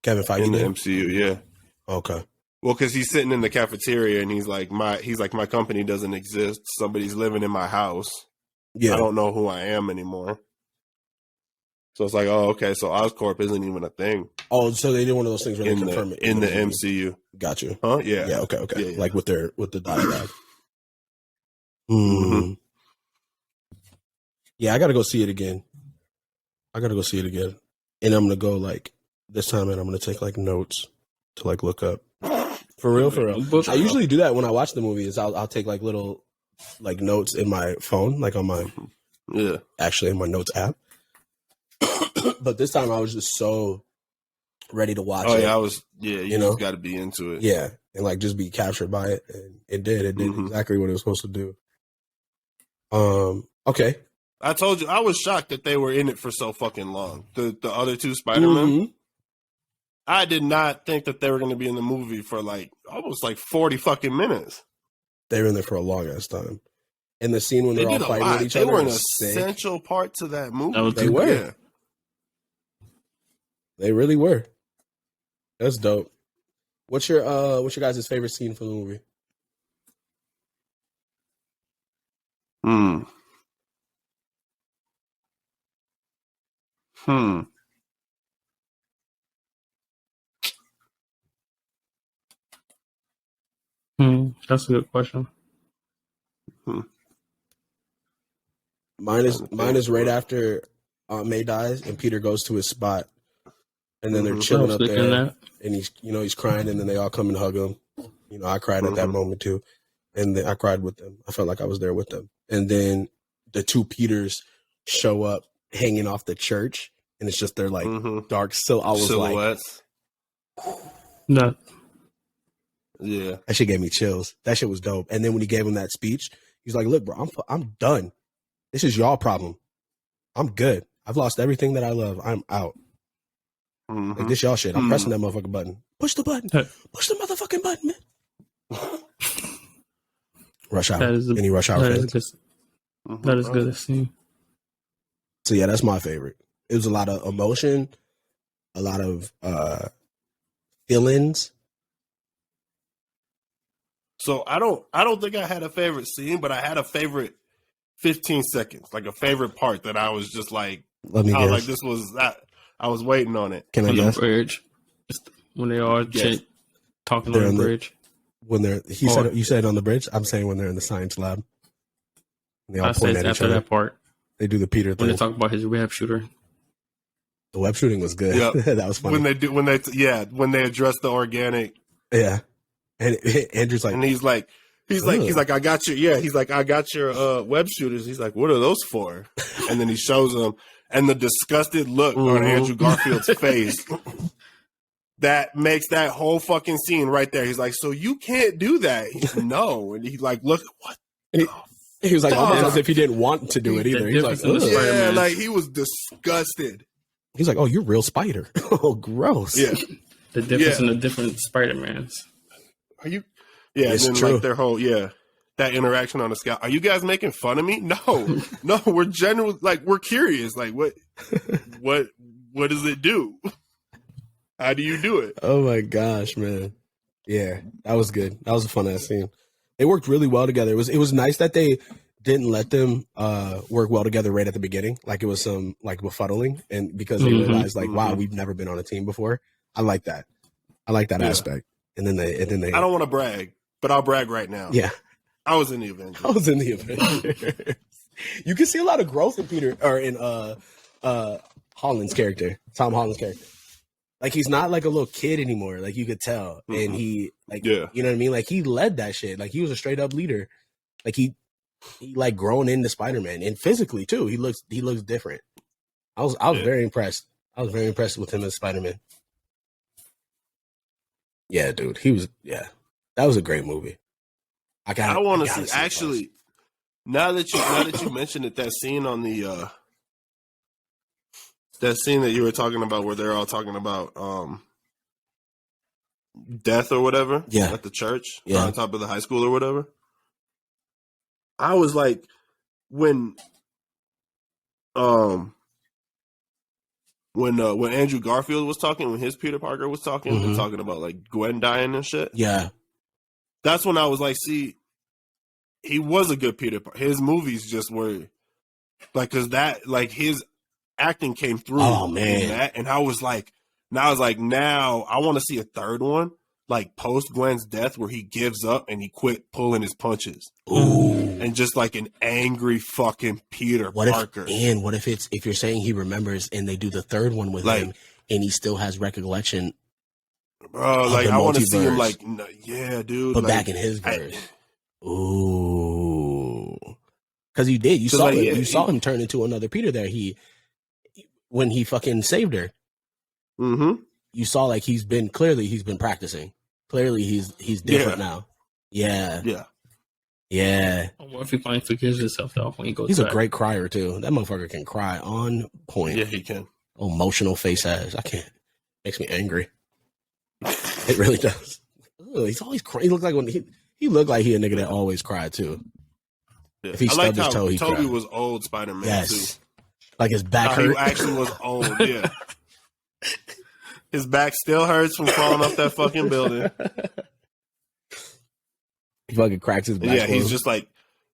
Kevin Feige in the did? MCU, yeah. Okay. Well, because he's sitting in the cafeteria and he's like, my company doesn't exist. Somebody's living in my house. Yeah. I don't know who I am anymore. So it's like, oh, okay, so Oscorp isn't even a thing. Oh, so they did one of those things where they confirm it in the MCU. Got you. Huh? Yeah. Yeah. Okay. Yeah. Like with the dialogue. Yeah, I got to go see it again. And I'm gonna go like this time, and I'm gonna take like notes to like look up. For real. I usually do that when I watch the movies. I'll take like little like notes in my phone, like on my actually in my notes app. But this time I was just so ready to watch it. Oh yeah, I was. Yeah, you just got to be into it. Yeah, and like just be captured by it, and it did. It did exactly what it was supposed to do. Okay. I told you I was shocked that they were in it for so fucking long. The other two Spider-Man. I did not think that they were going to be in the movie for like almost like 40 fucking minutes. They were in there for a long ass time. And the scene when they're all fighting with each other. They were an essential part to that movie. They were. Yeah. They really were. That's dope. What's your guys' favorite scene from the movie? That's a good question. Mine is right after Aunt May dies and Peter goes to his spot, and then they're chilling up there, and he's crying, and then they all come and hug him. You know, I cried at that moment too, and then I cried with them. I felt like I was there with them, and then the two Peters show up hanging off the church, and it's just their like dark silhouettes. No. Yeah, that shit gave me chills. That shit was dope. And then when he gave him that speech, he's like, "Look, bro, I'm done. This is y'all problem. I'm good. I've lost everything that I love. I'm out. Like this y'all shit. I'm pressing that motherfucking button. Push the button. Push the motherfucking button, man." Rush Hour. Any Rush Hour fans? That is good to see. So yeah, that's my favorite. It was a lot of emotion, a lot of feelings. So I don't think I had a favorite scene, but I had a favorite 15 seconds, like a favorite part that I was just like, Let me guess. like this was that I was waiting on it. Can I guess? The bridge, when they all talking They're on the bridge. When you said on the bridge. I'm saying when they're in the science lab. And they all I point said at each after other. that part. They do the Peter When thing. they talk about his web shooter. The web shooting was good. Yep. That was funny. When they address the organic. Yeah. And Andrew's like, and he's like, I got your, yeah. He's like, I got your web shooters. He's like, what are those for? And then he shows them, and the disgusted look on Andrew Garfield's face that makes that whole fucking scene right there. He's like, so you can't do that. He's like, no. And he's like, look, what? He was like, almost as if he didn't want to do it either. He's like, yeah, like he was disgusted. He's like, oh, you're real Spider. Oh, gross. Yeah. The difference in the different Spider-Mans. Are you? Yeah, it's and then true. like their whole that interaction on the scout. Are you guys making fun of me? No, we're genuine. Like we're curious. Like what does it do? How do you do it? Oh my gosh, man. Yeah, that was good. That was a fun ass scene. They worked really well together. It was nice that they didn't let them work well together right at the beginning. Like it was some like befuddling, and because they realized like, wow, we've never been on a team before. I like that. I like that aspect. And then they. I don't want to brag, but I'll brag right now. Yeah, I was in the Avengers. You can see a lot of growth in Peter or in Holland's character, Tom Holland's character. Like he's not like a little kid anymore. Like you could tell, and he you know what I mean. Like he led that shit. Like he was a straight up leader. Like he like grown into Spider-Man, and physically too. He looks different. I was very impressed. I was very impressed with him as Spider-Man. Yeah, dude, that was a great movie. I want to see actually. Now that you mentioned it, that scene on the that scene that you were talking about where they're all talking about death or whatever at the church on top of the high school or whatever. I was like, when Andrew Garfield was talking, when his Peter Parker was talking and talking about like Gwen dying and shit. Yeah. That's when I was like, see, he was a good Peter Parker. His movies just were like, cause that, like his acting came through. Oh man. And I was like, now I want to see a third one, like post Gwen's death where he gives up and he quit pulling his punches. Ooh. And just like an angry fucking Peter Parker. What if you're saying he remembers and they do the third one with him and he still has recollection? Bro, like I want to see him like, yeah, dude. But like, back in his verse. Ooh. Because you did. You saw him. You saw him turn into another Peter there. When he fucking saved her. Mm-hmm. You saw like he's been practicing. Clearly he's different now. Yeah. Yeah. Yeah. What if he finally forgives himself though when he goes He's back? a great crier too. That motherfucker can cry on point. Yeah, he can. Emotional face ass. I can't. Makes me angry. It really does. Ugh, he's always crying. He looked like he looked like he a nigga that always cried too. Yeah. If he stubbed his toe, he Toby cried. was old Spider-Man too. Like his back hurt. He actually was old, yeah. His back still hurts from falling off that fucking building. He fucking cracks his back. Yeah, he's just like,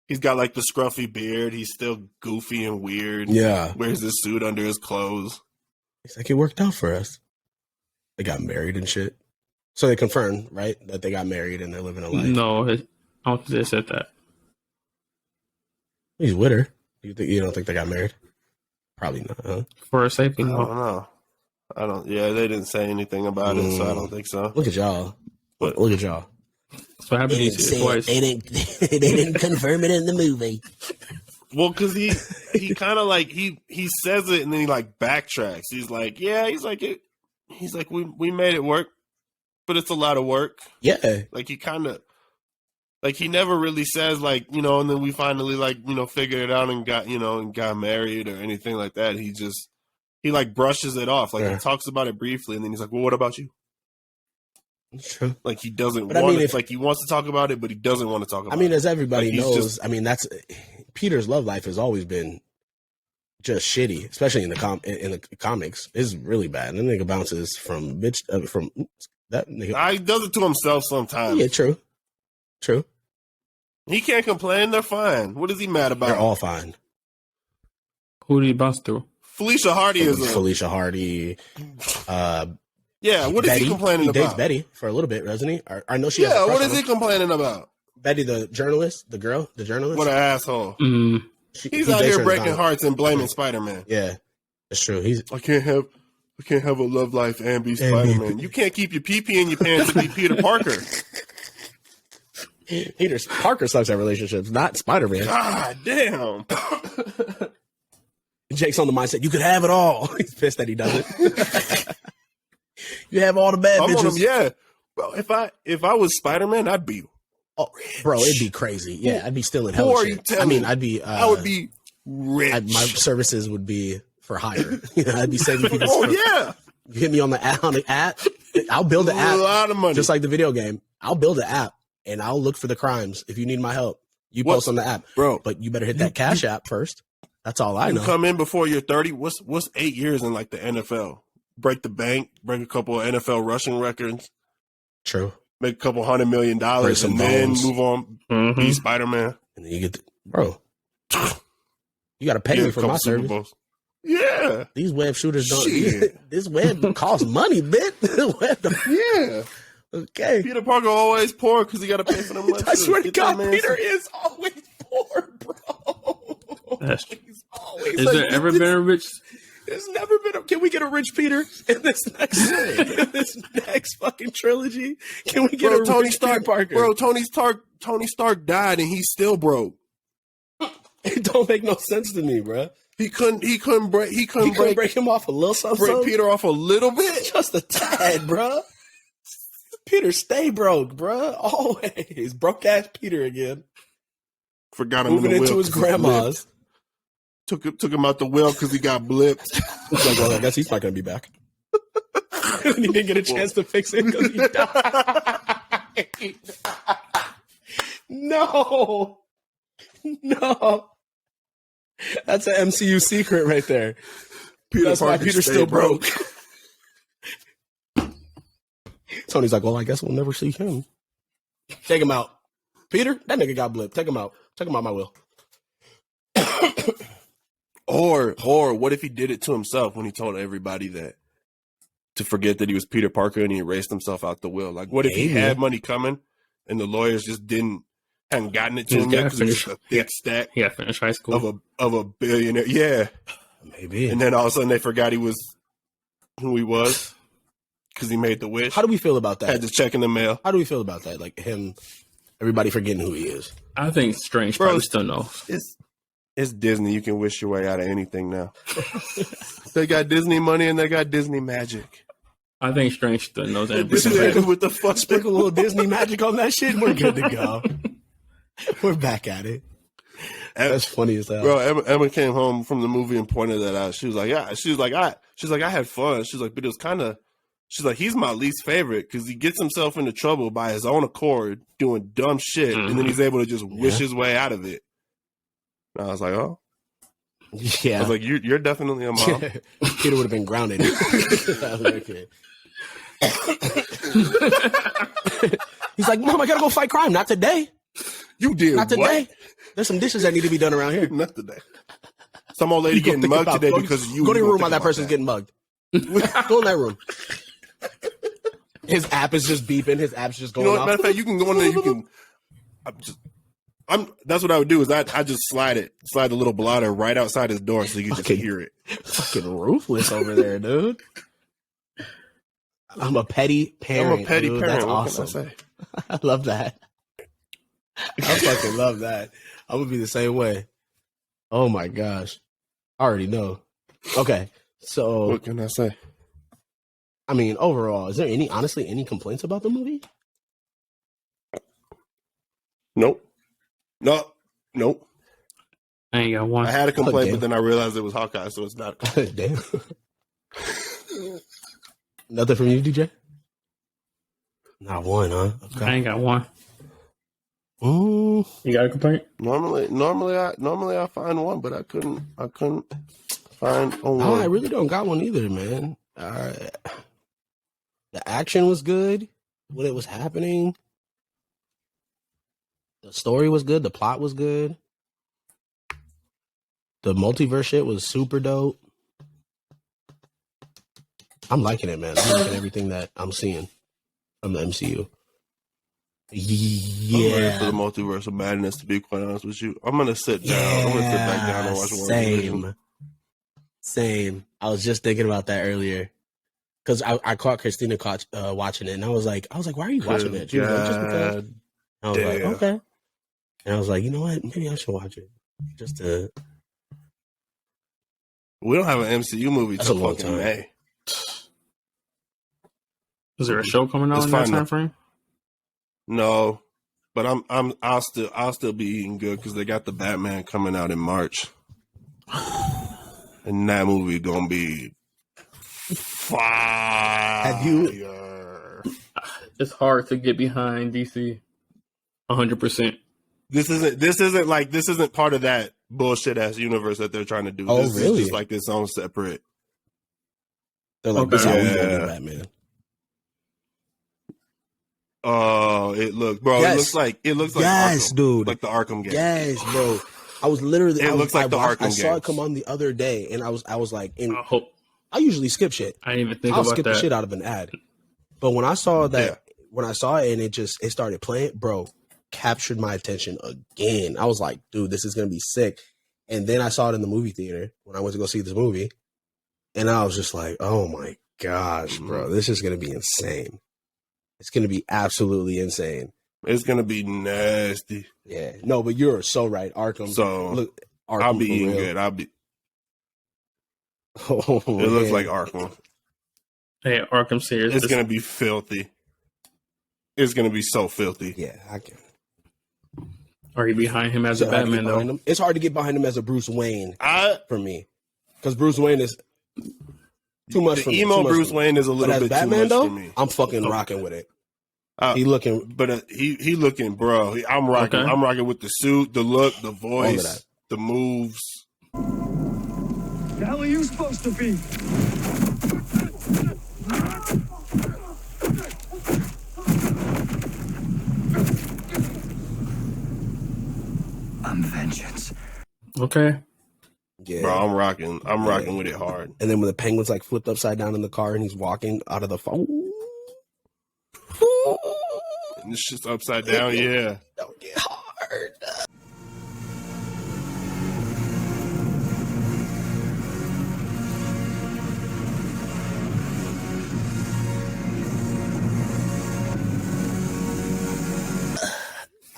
he's got like the scruffy beard. He's still goofy and weird. Yeah. Wears his suit under his clothes. He's like, it worked out for us. They got married and shit. So they confirmed, right, that they got married and they're living a life. No, I don't think they said that. He's with her. You don't think they got married? Probably not, huh? For a safety, I don't no. know. I don't. Yeah, they didn't say anything about it, so I don't think so. Look at y'all. But Look at y'all. That's what happened to you twice. They didn't confirm it in the movie. well, because he kind of like he says it and then he like backtracks. He's like, yeah, he's like we made it work, but it's a lot of work. Yeah. Like he kind of. Like he never really says like, you know, and then we finally like, you know, figured it out and got married or anything like that. He like brushes it off. Like he talks about it briefly and then he's like, well, what about you? True. Like he doesn't But want I mean, like he wants to talk about it, but he doesn't want to talk about it. I mean, as everybody Like, knows, that's Peter's love life has always been just shitty, especially in the comics. It's really bad. And the nigga bounces from that nigga. He does it to himself sometimes. Yeah, true. He can't complain. They're fine. What is he mad about? They're all fine. Who did he bounce through? Felicia Hardy is Felicia Hardy. Yeah, what is Betty. he complaining He dates about? Betty for a little bit, doesn't he? I know she. Yeah, what is he complaining about? Betty, the journalist, the journalist. What an asshole! Mm. He's out here breaking hearts and blaming Spider-Man. Yeah, that's true. I can't have a love life and be Spider-Man. You can't keep your pee-pee in your pants and be Peter Parker. Peter Parker sucks at relationships, not Spider-Man. God damn. Jake's on the mindset, you could have it all. He's pissed that he doesn't. You have all the bad bitches. On him, yeah. Bro, if I was Spider-Man, I'd be bro, it'd be crazy. Yeah, I'd be still in Who hell. are you telling I mean, me? I would be rich. my services would be for hire. I'd be saving people. Yeah. You hit me on the app. I'll build an app. A lot of money. Just like the video game. I'll build an app and I'll look for the crimes. If you need my help, you post on the app. Bro. But you better hit that Cash App first. That's all I know. You come in before you're 30. What's 8 years in like the NFL? Break the bank, break a couple of NFL rushing records. True. Make a couple $100 million and then move on. Be Spider-Man. And then you get bro. You gotta pay me for my service. Yeah. These web shooters don't. This web costs money, bitch. Yeah. Okay. Peter Parker always poor because he got to pay for them. I swear to God, Peter is always poor, bro. Is always there ever been a rich? There's never been a. Can we get a rich Peter in this next fucking trilogy? Can we get a Tony rich Stark? Peter Parker? Bro, Tony Stark died and he's still broke. It don't make no sense to me, bro. He couldn't break him off a little something. Break Peter off a little bit, just a tad, bro. Peter stay broke, bro. Always broke ass Peter again. Forgot him moving into his grandma's. Took him out the well because he got blipped. Like, well, I guess he's not gonna be back. And he didn't get a chance to fix it because he died. No. That's an MCU secret right there. That's why Peter's still broke. Tony's like, well, I guess we'll never see him. Take him out. Peter, that nigga got blipped. Take him out. Take him out my will. Or what if he did it to himself when he told everybody that to forget that he was Peter Parker and he erased himself out the will? Like, what if he had money coming and the lawyers just hadn't gotten it to him yet because it was a thick stack? Yeah, finish high school of a billionaire. Yeah, maybe. And then all of a sudden they forgot he was who he was because he made the wish. How do we feel about that? Had to check in the mail. How do we feel about that? Like him, everybody forgetting who he is. I think Strange probably still knows. It's Disney. You can wish your way out of anything now. They got Disney money and they got Disney magic. I think Strange still knows everything. With the fuck, sprinkle a little Disney magic on that shit. We're good to go. We're back at it. That's funny as hell. Bro, Emma came home from the movie and pointed that out. She was like, yeah. I had fun. She's like, but it was kind of. She's like, he's my least favorite because he gets himself into trouble by his own accord, doing dumb shit, and then he's able to just wish his way out of it. And I was like, oh. Yeah. I was like, you're definitely a mom. Peter would have been grounded. I was like, okay. He's like, Mom, I gotta go fight crime. Not today. You did Not today. What? There's some dishes that need to be done around here. Not today. Some old lady getting mugged today because you go to your room while that person's getting mugged. Go in that room. His app is just beeping. His app's just going off. Matter of fact, you can go in there. That's what I would do is I just slide the little blotter right outside his door so you can just Fucking- hear it. Fucking ruthless over there, dude. I'm a petty parent. I'm a petty dude. parent. That's What awesome. can I say? I love that. I fucking love that. I'm gonna be the same way. Oh my gosh. I already know. Okay. So What can I say? I mean, overall, is there any complaints about the movie? Nope. Nope. I ain't got one. I had a complaint, damn. but then I realized it was Hawkeye, so it's not. Damn. Nothing from you, DJ? Not one, huh? Okay. I ain't got one. Mm, You got a complaint? Normally I find one, but I couldn't find one. no, I really don't got one either, man. The action was good when it was happening. The story was good. The plot was good. The multiverse shit was super dope. I'm liking it, man. I'm liking everything that I'm seeing from the MCU. I'm ready for the Yeah. multiverse of madness, to be quite honest with you. I'm gonna sit down. I'm gonna sit back down and watch WandaVision. Same. I was just thinking about that earlier. Because I caught Christina watching it, and I was like, why are you watching it? She was like, just because. I was like, damn. okay. And I was like, you know what? Maybe I should watch it. Just to. We don't have an MCU movie That's till a long fucking time. May. Is there a show coming out It's in that fine, time though. frame? No, but I'll still be eating good because they got the Batman coming out in March, and that movie gonna be fire. Have you- It's hard to get behind DC. 100%. This isn't part of that bullshit ass universe that they're trying to do. Oh, this really? is just like its own separate. They're like, this is how we Yeah. gonna do Batman. Oh, it looks Yes. like Yes, Arkham, dude. like the Arkham game. Yes, bro. I was literally. It looks like the Arkham I saw it games. come on the other day, and I was like, and I hope. I usually skip shit. I didn't even think I'll about skip that. the shit out of an ad. But when I saw that, when I saw it and it started playing, bro, captured my attention again. I was like, dude, this is gonna be sick. And then I saw it in the movie theater when I went to go see this movie, and I was just like, oh my gosh, bro, this is gonna be insane. It's gonna be absolutely insane. It's gonna be nasty. Yeah, no, but you're so right. Arkham. So, look, Arkham I'll be for eating real. good. Oh, It looks man. like Arkham. Hey, Arkham series. It's gonna be filthy. It's gonna be so filthy. Yeah, I can. Are you behind him as It's a hard to get Batman, behind though? him. It's hard to get behind him as a Bruce Wayne I for me, because Bruce Wayne is too much the for me. emo too much Bruce for me. Wayne is a But little as bit Batman, too much though, for me. I'm fucking rocking with it. Uh, He looking But he looking, bro. I'm rocking. Okay. I'm rocking with the suit, the look, the all of voice, that. the moves. The hell are you supposed to be? I'm vengeance. Okay. Yeah. Bro, I'm rocking. I'm rocking with it hard. And then when the penguin's like flipped upside down in the car and he's walking out of the phone. And this shit's upside down. Yeah. Don't get hard.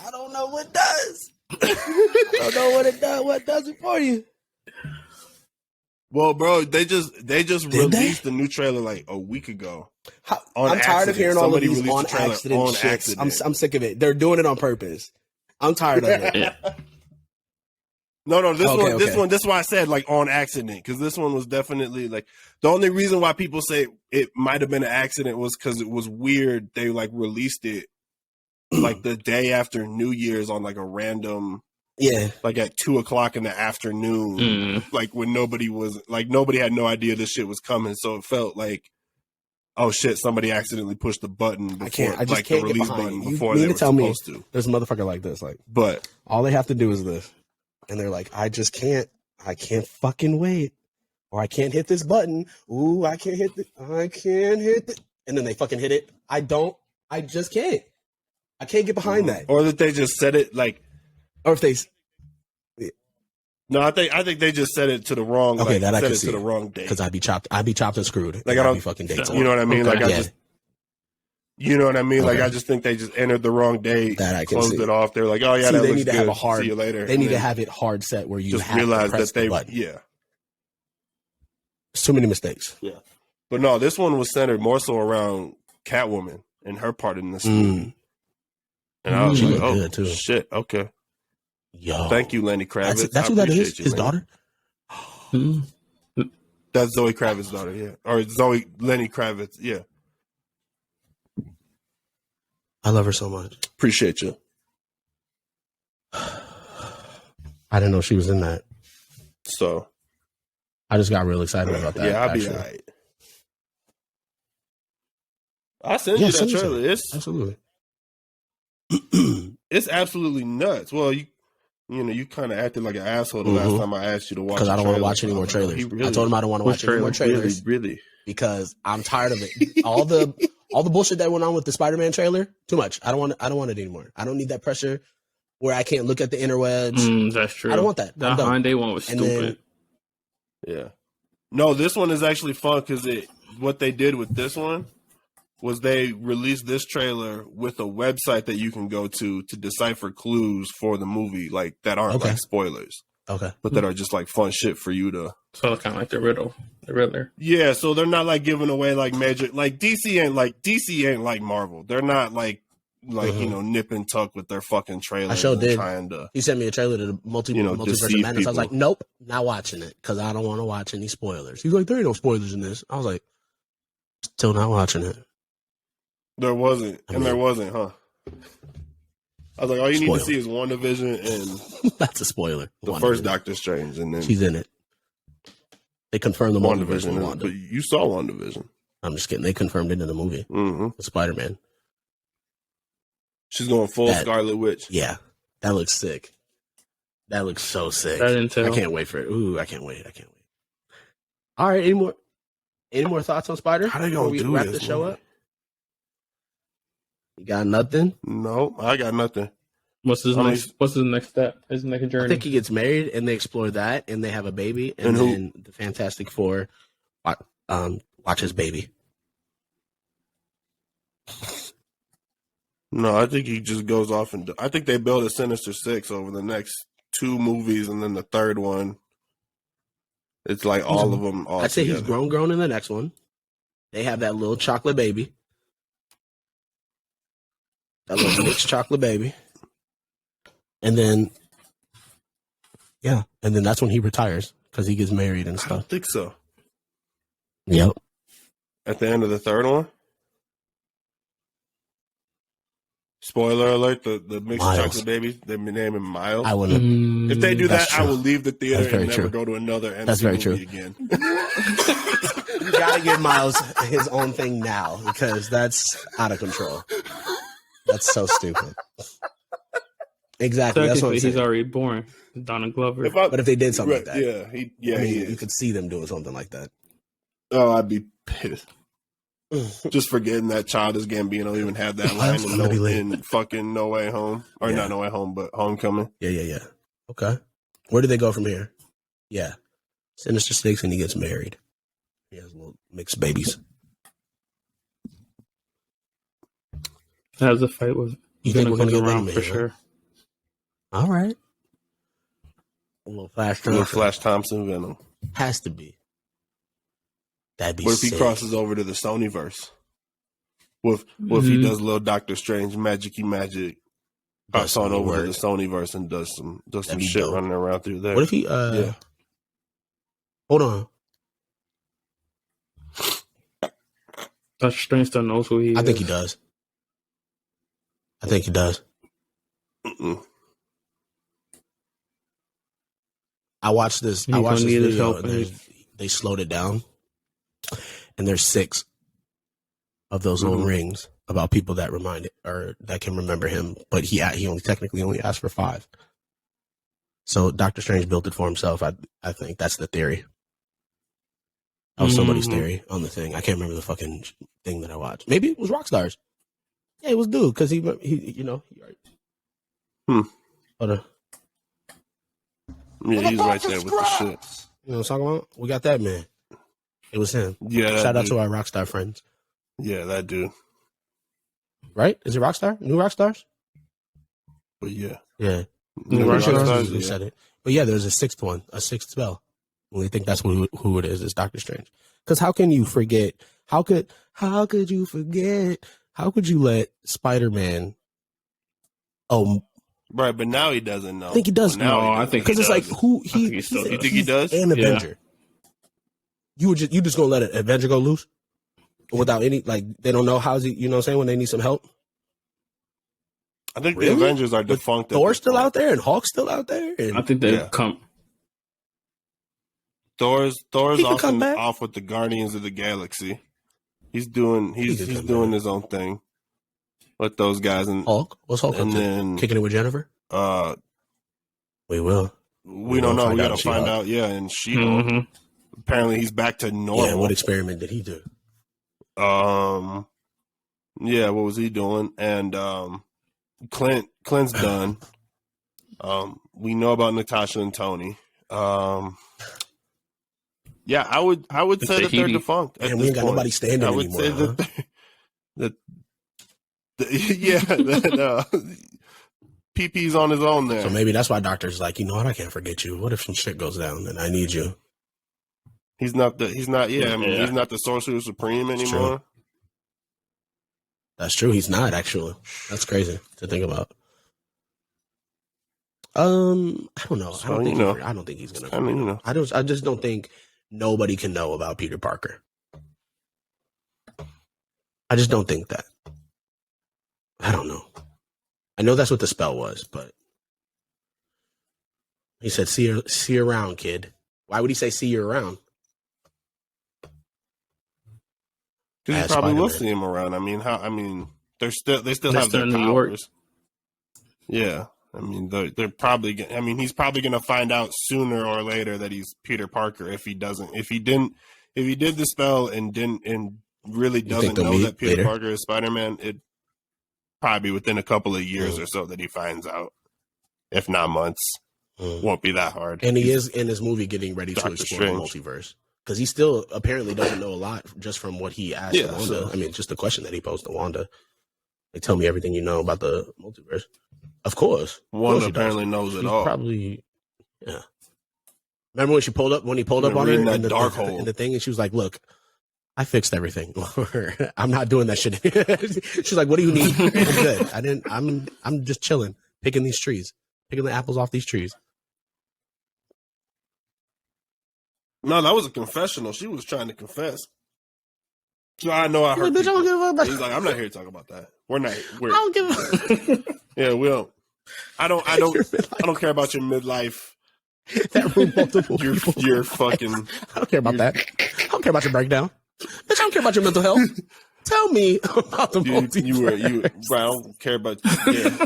I don't know what does. I don't know what it does. What does it for you? Well, bro, they just they? released the new trailer like a week ago. On I'm tired of accident. hearing all of Somebody these released on the trailer accident on shits. accident. I'm sick of it. They're doing it on purpose. I'm tired of it. Yeah. No, this Okay, one, okay. this is why I said like on accident, because this one was definitely like the only reason why people say it might have been an accident was because it was weird. They like released it like the day after New Year's on like a random, Yeah. like at 2:00 in the afternoon, like when nobody had no idea this shit was coming. So it felt like, oh shit, somebody accidentally pushed the button before, I just like can't the get release behind button it. You before need they to were tell me supposed to. there's a motherfucker like this. Like, But all they have to do is this. And they're like, I can't fucking wait. Or I can't hit this button. Ooh, I can't hit it. And then they fucking hit it. I just can't. I can't get behind that. Or that they just said it like. Or if they. No, I think they just said it to the wrong. Okay, like, that I said can it see to the wrong date. Because I'd be chopped and screwed. Like I I'd don't be fucking dates. You know what I mean? Okay. Like I just. You know what I mean? Okay. Like I just think they just entered the wrong date. That I can closed see. it off. They're like, oh yeah, See, that they looks need to good. have a hard. See you later. They need to have it hard set where you just have realize to press that they. the button. Yeah. It's too many mistakes. Yeah. But no, this one was centered more so around Catwoman and her part in this movie. And I was She like, looked oh, good, too. shit, okay. Yo. Thank you, Lenny Kravitz. That's I who that is? appreciate you, His Lenny. daughter? That's Zoe Kravitz's daughter, yeah. Or Lenny Kravitz, yeah. I love her so much. Appreciate you. I didn't know she was in that. So, I just got real excited about that. yeah, I'll be actually. all right. I'll send you that send it to trailer. me. It's Absolutely. it's absolutely nuts. Well, you kind of acted like an asshole the last time I asked you to watch. Because I don't want to trailer. watch any more trailers. Really, I told him I don't want to watch any more trailers. Really. Because I'm tired of it. All the bullshit that went on with the Spider-Man trailer, too much. I don't want it anymore. I don't need that pressure where I can't look at the interwebs. That's true. I don't want that. That Hyundai one was stupid. Yeah. No, this one is actually fun because what they did with this one was they released this trailer with a website that you can go to decipher clues for the movie, like that aren't like spoilers, Okay. but that are just like fun shit for you to. So it's kind of like the Riddler. Yeah, so they're not like giving away like major, like DC ain't like Marvel. They're not like nip and tuck with their fucking trailers. I sure did. Trying to. He sent me a trailer to the Multiverse of deceive Madness. I was people. like, nope, not watching it because I don't want to watch any spoilers. He's like, there ain't no spoilers in this. I was like, still not watching it. There wasn't, there wasn't, huh? I was like, all you need to Spoiler. see is WandaVision and That's a spoiler. the first Doctor Strange, and then she's in it. They confirmed the Multiverse of WandaVision. Wanda. But you saw WandaVision. I'm just kidding. They confirmed it in the movie. Mm-hmm. With Spider-Man. She's going full Scarlet Witch. Yeah, that looks sick. That looks so sick. That intel. I can't wait for it. Ooh, I can't wait. All right, any more thoughts on Spider? How they gonna before we do wrap this, the show man? up? You got nothing? No, I got nothing. What's his next step? His next journey? I think he gets married and they explore that and they have a baby and then the Fantastic Four watch his baby. No, I think he just goes off and I think they build a Sinister Six over the next 2 movies, and then the third one, it's like all of them. All I'd say he's together. grown in the next one. They have that little chocolate baby. That little mixed chocolate baby. And then, and then that's when he retires because he gets married and I stuff. don't think so. Yep. At the end of the third one. Spoiler alert: the mixed Miles. chocolate baby. They name him Miles. I wouldn't. If they do That's that, I true. will leave the theater That's very and never true. go to another MCU That's very movie true. again. You gotta give Miles his own thing now because that's out of control. That's so stupid. Exactly. That's what I'm He's saying. already born. Donald Glover. But if they did something like that, yeah, I mean, he you is. could see them doing something like that. Oh, I'd be pissed. Just forgetting that Childish Gambino even had that line I'm gonna be late. in fucking No Way Home. Or Yeah. not No Way Home, but Homecoming. Yeah. Okay. Where do they go from here? Yeah. Sinister Six and he gets married. He has little mixed babies. Has a fight with. You think we're gonna get around Venom for in, huh? sure. All right. A little Flash Little Thompson. Flash Thompson Venom. Has to be. That'd be What if he sick. crosses over to the Sonyverse? What if he does a little Doctor Strange magic-y magic, Does hops on some over to the work. Sonyverse and does some be shit dope. running around through there? What if he Yeah. Hold on. Doctor Strange still knows who he is. I think he does. Mm-mm. I watched this. He's I watched gonna this need his video. help, And they slowed it down, and there's 6 of those little rings about people that remind it or that can remember him. But he only technically only asked for 5. So Doctor Strange built it for himself. I think that's the theory. That was somebody's theory on the thing. I can't remember the fucking thing that I watched. Maybe it was Rockstar's. Yeah, it was dude because he you know. Hold on. Yeah, he's right there with the shit. You know what I'm talking about? We got that man. It was him. Yeah, Shout out dude. to our Rockstar friends. Yeah, that dude. Right? Is it Rockstar? New Rockstars? But yeah. Yeah. New I'm pretty sure Rockstars, who yeah. said it. But yeah, there's a sixth one, a sixth spell. We think that's who it is. It's Doctor Strange. Because how can you forget? How could you forget? How could you let Spider-Man? Oh, Right, but now he doesn't know. I think he does. Well, now No, he I doesn't. think because it's like does. who I think he still does. You think he does? An Yeah. Avenger. You just gonna let an Avenger go loose without any like they don't know how's he? You know what I'm saying when they need some help. I think Really? the Avengers are defunct. at Thor's this still point. out there and Hulk's still out there. And I think they Yeah. come. Thor's He can come back. off with the Guardians of the Galaxy. He's doing He can he's come doing back. his own thing with those guys, and Hulk, what's Hulk up and to? then Kicking it with Jennifer. We will. we don't know. We got to She-Hulk. find out. Yeah, and She-Hulk. hmm Apparently, he's back to normal. Yeah, what experiment did he do? Yeah, what was he doing? And Clint's done. We know about Natasha and Tony. Yeah, I would say that they're Tahiti. defunct. At And this we ain't got point. nobody standing I would anymore. say Huh? that PP's on his own there. So maybe that's why doctor's like, you know what? I can't forget you. What if some shit goes down and I need you? He's not. Yeah, I mean, Yeah. he's not the Sorcerer Supreme It's anymore. That's true. He's not actually. That's crazy to think about. I don't know. So, you know, I don't think he's gonna. I mean, you know. I just don't think nobody can know about Peter Parker. I just don't think that. I don't know. I know that's what the spell was, but he said, "See you around, kid." Why would he say "see you around"? Because you As probably will Spider-Man. see him around. I mean, they still They're have still their in New York. powers. Yeah, I mean, they're probably. I mean, he's probably going to find out sooner or later that he's Peter Parker. If he doesn't, if he did the spell and really You think doesn't they'll know meet that Peter later? Parker is Spider-Man, it probably within a couple of years or so that he finds out. If not months, won't be that hard. And he is in this movie getting ready to Doctor explore Strange. the multiverse. Because he still apparently doesn't know a lot just from what he asked Yeah, Wanda. so- I mean, just the question that he posed to Wanda. Like, tell me everything you know about the multiverse. Of course. Wanda he does. apparently knows it She's all. probably, yeah. Remember when he pulled up Been on her reading that in the Darkhold. in the thing, and she was like, "Look, I fixed everything. I'm not doing that shit." She's like, "What do you need?" I'm good. I'm just chilling, picking these trees, picking the apples off these trees. No, that was a confessional. She was trying to confess. So I know I He's heard. like, "Bitch, I don't people. give a fuck. He's like, I'm not here to talk about that. We're not. I We're don't give a." yeah. We don't. I don't care about your midlife. That room multiple people. You're fucking. I don't care about that. I don't care about your breakdown. Bitch, I don't care about your mental health. Tell me about the multiverse. Bro, I don't care about. Yeah.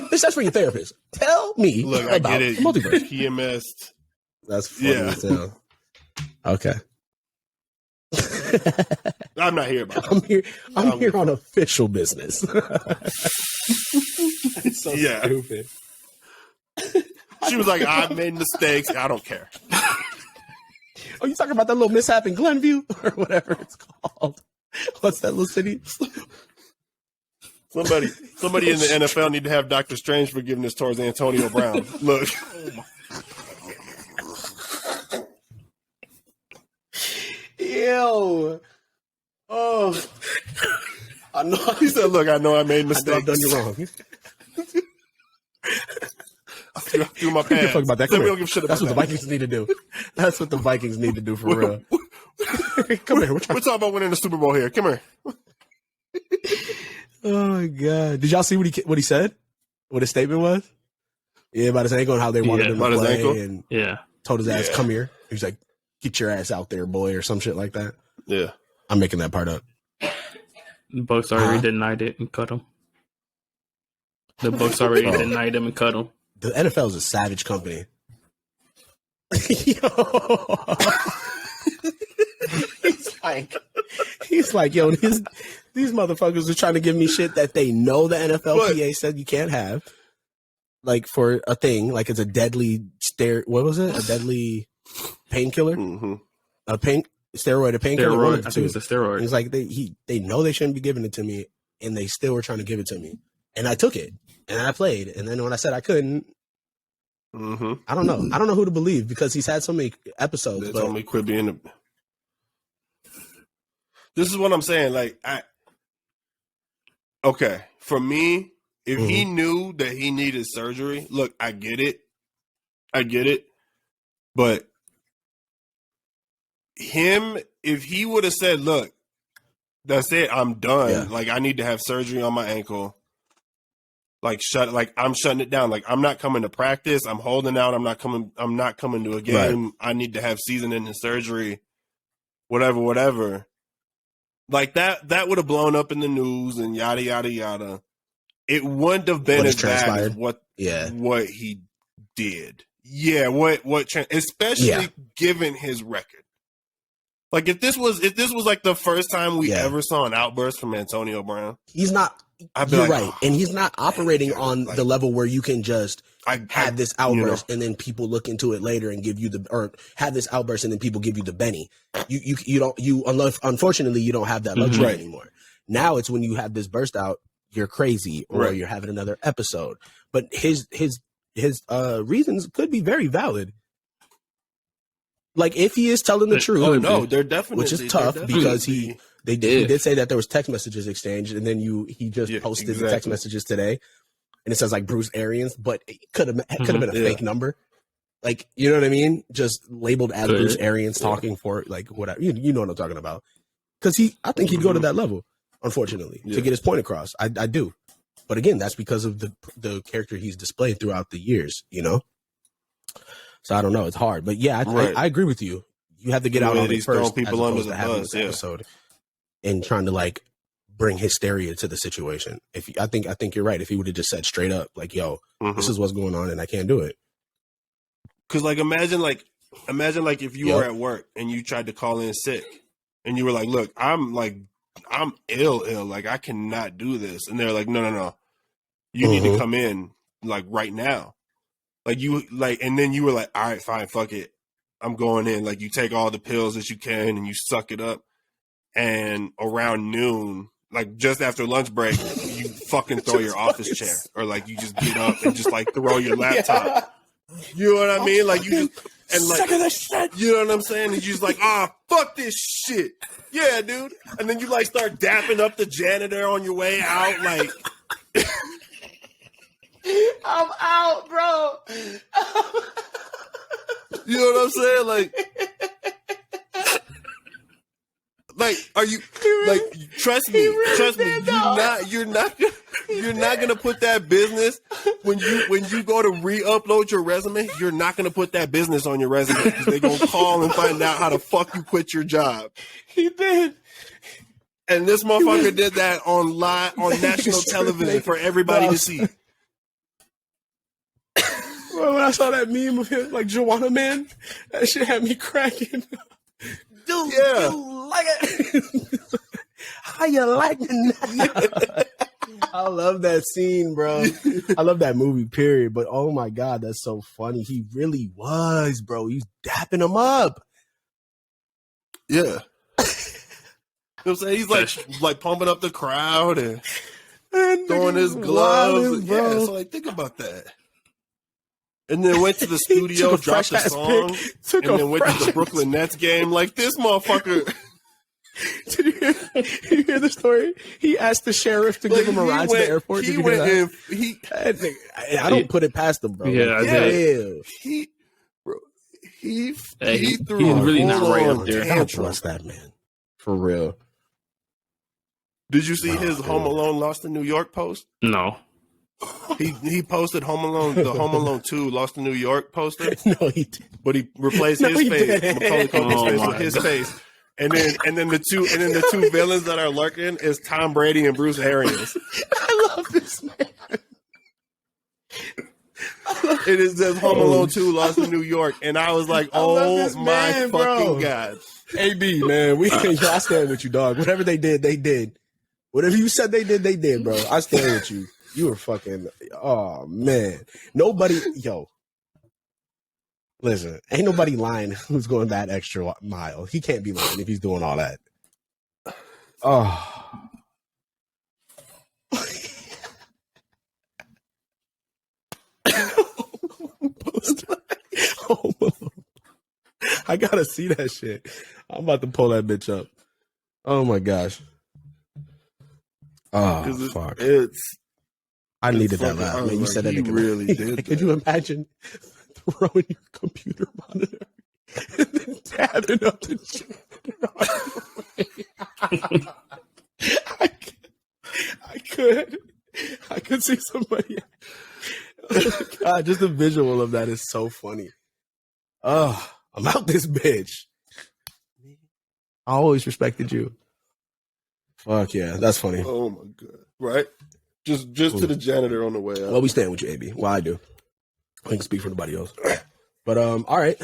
Bitch, that's for your therapist. Tell me Look, I about get it. the multiverse. PMS. That's funny Yeah. as hell. Okay. I'm not here about that. I'm here on official business. It's so Yeah. stupid. She was like, I made mistakes. I don't care. Oh, you talking about that little mishap in Glenview or whatever it's called? What's that little city? Somebody in the NFL need to have Dr. Strange forgiveness towards Antonio Brown. Look. Ew. Oh. I know. He said, look, I know I made I know mistakes. I've done you wrong. I threw my Give a pants. fuck about that. Let Come me here. don't give a shit That's about what the that. Vikings need to do. That's what the Vikings need to do for real. Come here. We're talking about winning the Super Bowl here. Come here. Oh my god! Did y'all see what he said? What his statement was? Yeah, about his ankle and how they wanted Yeah, him to about his play, ankle? and Yeah. told his ass, Yeah. "Come here." He's like, "Get your ass out there, boy," or some shit like that. Yeah. I'm making that part up. The Bucks already Huh? denied it and cut him. The Bucks already denied him and cut him. The NFL is a savage company. Yo. he's just like, yo, these motherfuckers are trying to give me shit that they know the NFLPA said you can't have. Like for a thing, like it's a deadly what was it? A deadly painkiller? Mm-hmm. A steroid, a painkiller. Steroid. I think it's a steroid. And it's like they know they shouldn't be giving it to me, and they still were trying to give it to me, and I took it, and I played, and then when I said I couldn't, I don't know. I don't know who to believe because he's had so many episodes. But only quit being. This is what I'm saying. Like okay, for me. If he knew that he needed surgery, look, I get it. But if he would have said, look, that's it, I'm done. Yeah. Like, I need to have surgery on my ankle. I'm shutting it down. Like, I'm not coming to practice. I'm holding out. I'm not coming to a game. Right. I need to have season-ending surgery. Whatever. Like, that would have blown up in the news and yada, yada, yada. It wouldn't have been as bad as what he did. Yeah, especially given his record. Like if this was like the first time we ever saw an outburst from Antonio Brown. He's not. You're like, right, and he's not operating on the level where you can just have this outburst and then people look into it later and give you or have this outburst and then people give you the Benny. Unfortunately you don't have that luxury anymore. Now it's when you have this burst out. You're crazy, or you're having another episode. But his reasons could be very valid. Like if he is telling the truth, they're definitely, which is tough because he did say that there was text messages exchanged, and then he just posted the text messages today, and it says like Bruce Arians, but it could have been a fake number. Like you know what I mean? Just labeled as Bruce Arians talking for like whatever. You know what I'm talking about? Because I think he'd go to that level. Unfortunately, to get his point across. I do. But again, that's because of the character he's displayed throughout the years, you know? So I don't know. It's hard. But yeah, I agree with you. You have to get out on it first people as opposed to having this episode and trying to like bring hysteria to the situation. I think you're right. If he would have just said straight up, like, yo, this is what's going on and I can't do it. Because like imagine if you were at work and you tried to call in sick and you were like, look, I'm ill. Like, I cannot do this. And they're like, no. You need to come in, like, right now. And then you were like, all right, fine, fuck it. I'm going in. Like, you take all the pills that you can and you suck it up. And around noon, like, just after lunch break, you fucking throw your office chair. Or, like, you just get up and just, like, throw your laptop. Yeah. You know what I mean? Like, you just... And like, you know what I'm saying? And you're just like, fuck this shit. Yeah, dude. And then you like start dapping up the janitor on your way out. Like, I'm out, bro. You know what I'm saying? Like, are you like? Trust me. You're not gonna put that business when you go to re-upload your resume. You're not gonna put that business on your resume because they're gonna call and find out how the fuck you quit your job. He did. And this motherfucker did that on national television for everybody to see. Well, when I saw that meme of him, like Joanna Man, that shit had me cracking. Dude, you like it? How you like it? I love that scene, bro. I love that movie, period. But oh my God, that's so funny. He really was, bro. He's dapping him up. Yeah. You know what I'm saying? He's like pumping up the crowd and throwing his gloves. Yeah, so like think about that. And then went to the studio, dropped a song, and then went to the Brooklyn Nets game. Like, this motherfucker. Did you hear the story? He asked the sheriff to give him a ride to the airport. He went in. I don't put it past him, bro. Yeah, I did. He threw he's really not right up there. I don't trust that man. For real. Did you see his Home Alone Lost in New York post? No. He posted the Home Alone 2 Lost in New York poster. No, he did. But he replaced his face, Macaulay Culkin's face with his face. And then the two villains that are lurking is Tom Brady and Bruce Arians. I love this man. I It is just Home Alone 2 Lost in New York. And I was like, oh my fucking God. AB, man, I stand with you, dog. Whatever they did, they did. Whatever you said they did, bro. I stand with you. You were fucking, oh, man. Nobody, listen, ain't nobody lying who's going that extra mile. He can't be lying if he's doing all that. Oh. I gotta see that shit. I'm about to pull that bitch up. Oh my gosh. Oh, fuck. I needed that laugh, man. You said that. He really did. Could you imagine throwing your computer monitor and then tabbing up the I could see somebody. Oh, God, just the visual of that is so funny. Oh, I'm out this bitch. I always respected you. Fuck yeah, that's funny. Oh my God. Right? Just to the janitor on the way out. Well, we stand with you, AB. Well, I do. I can speak for nobody else. But all right.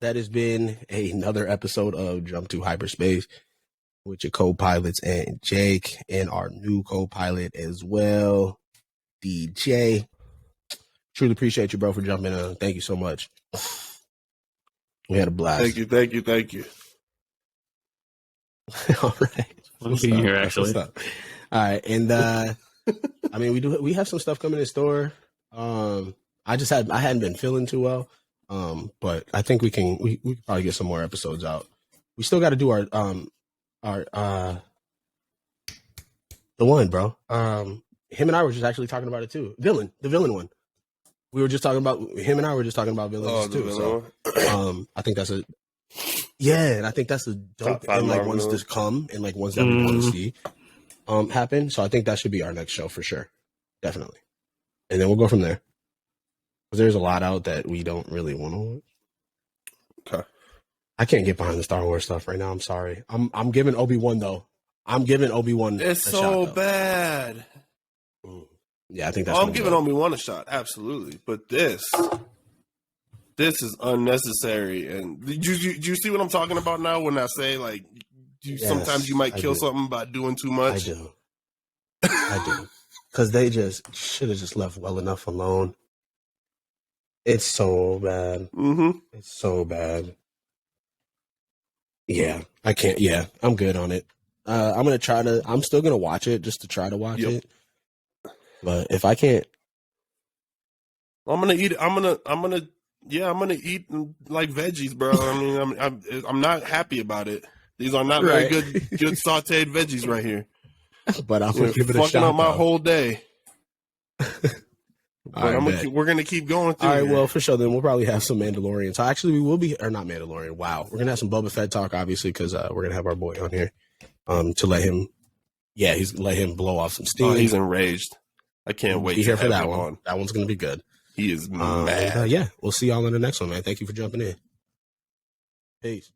That has been another episode of Jump to Hyperspace with your co-pilots and Jake and our new co-pilot as well, DJ. Truly appreciate you, bro, for jumping on. Thank you so much. We had a blast. Thank you. All right. I'll be here, actually. All right. And I mean, we have some stuff coming in store. I hadn't been feeling too well. But I think we can probably get some more episodes out. We still got to do our the one, bro. Him and I were just actually talking about it too. The villain one. We were just talking about him and I were just talking about villains too. So I think that's and I think that's a dope and like ones to come and like ones that we want to see happen. So I think that should be our next show for sure. Definitely. And then we'll go from there. Because there's a lot out that we don't really want to watch. Okay. I can't get behind the Star Wars stuff right now. I'm sorry. I'm giving Obi-Wan though. I'm giving Obi-Wan It's so bad. Yeah, I think that's I'm giving Obi-Wan a shot, absolutely. But this is unnecessary. And do you see what I'm talking about now when I say like sometimes you might kill something by doing too much? I do. Because they just should have just left well enough alone. It's so bad. Mm-hmm. It's so bad. Yeah, I can't. Yeah, I'm good on it. I'm still going to watch it just to try to watch it. But if I can't, I'm gonna eat like veggies, bro. I mean, I'm not happy about it. These are not very good sautéed veggies right here. But I'm gonna give it a shot. Fucking up my whole day. But we're gonna keep going through. All right, well, for sure. Then we'll probably have some Mandalorian. So actually, we will be, or not Mandalorian. Wow, we're gonna have some Boba Fett talk, obviously, because we're gonna have our boy on here, to let him blow off some steam. Oh, he's enraged. I can't wait. Be here for that one. That one's gonna be good. He is mad. Yeah, we'll see y'all in the next one, man. Thank you for jumping in. Peace.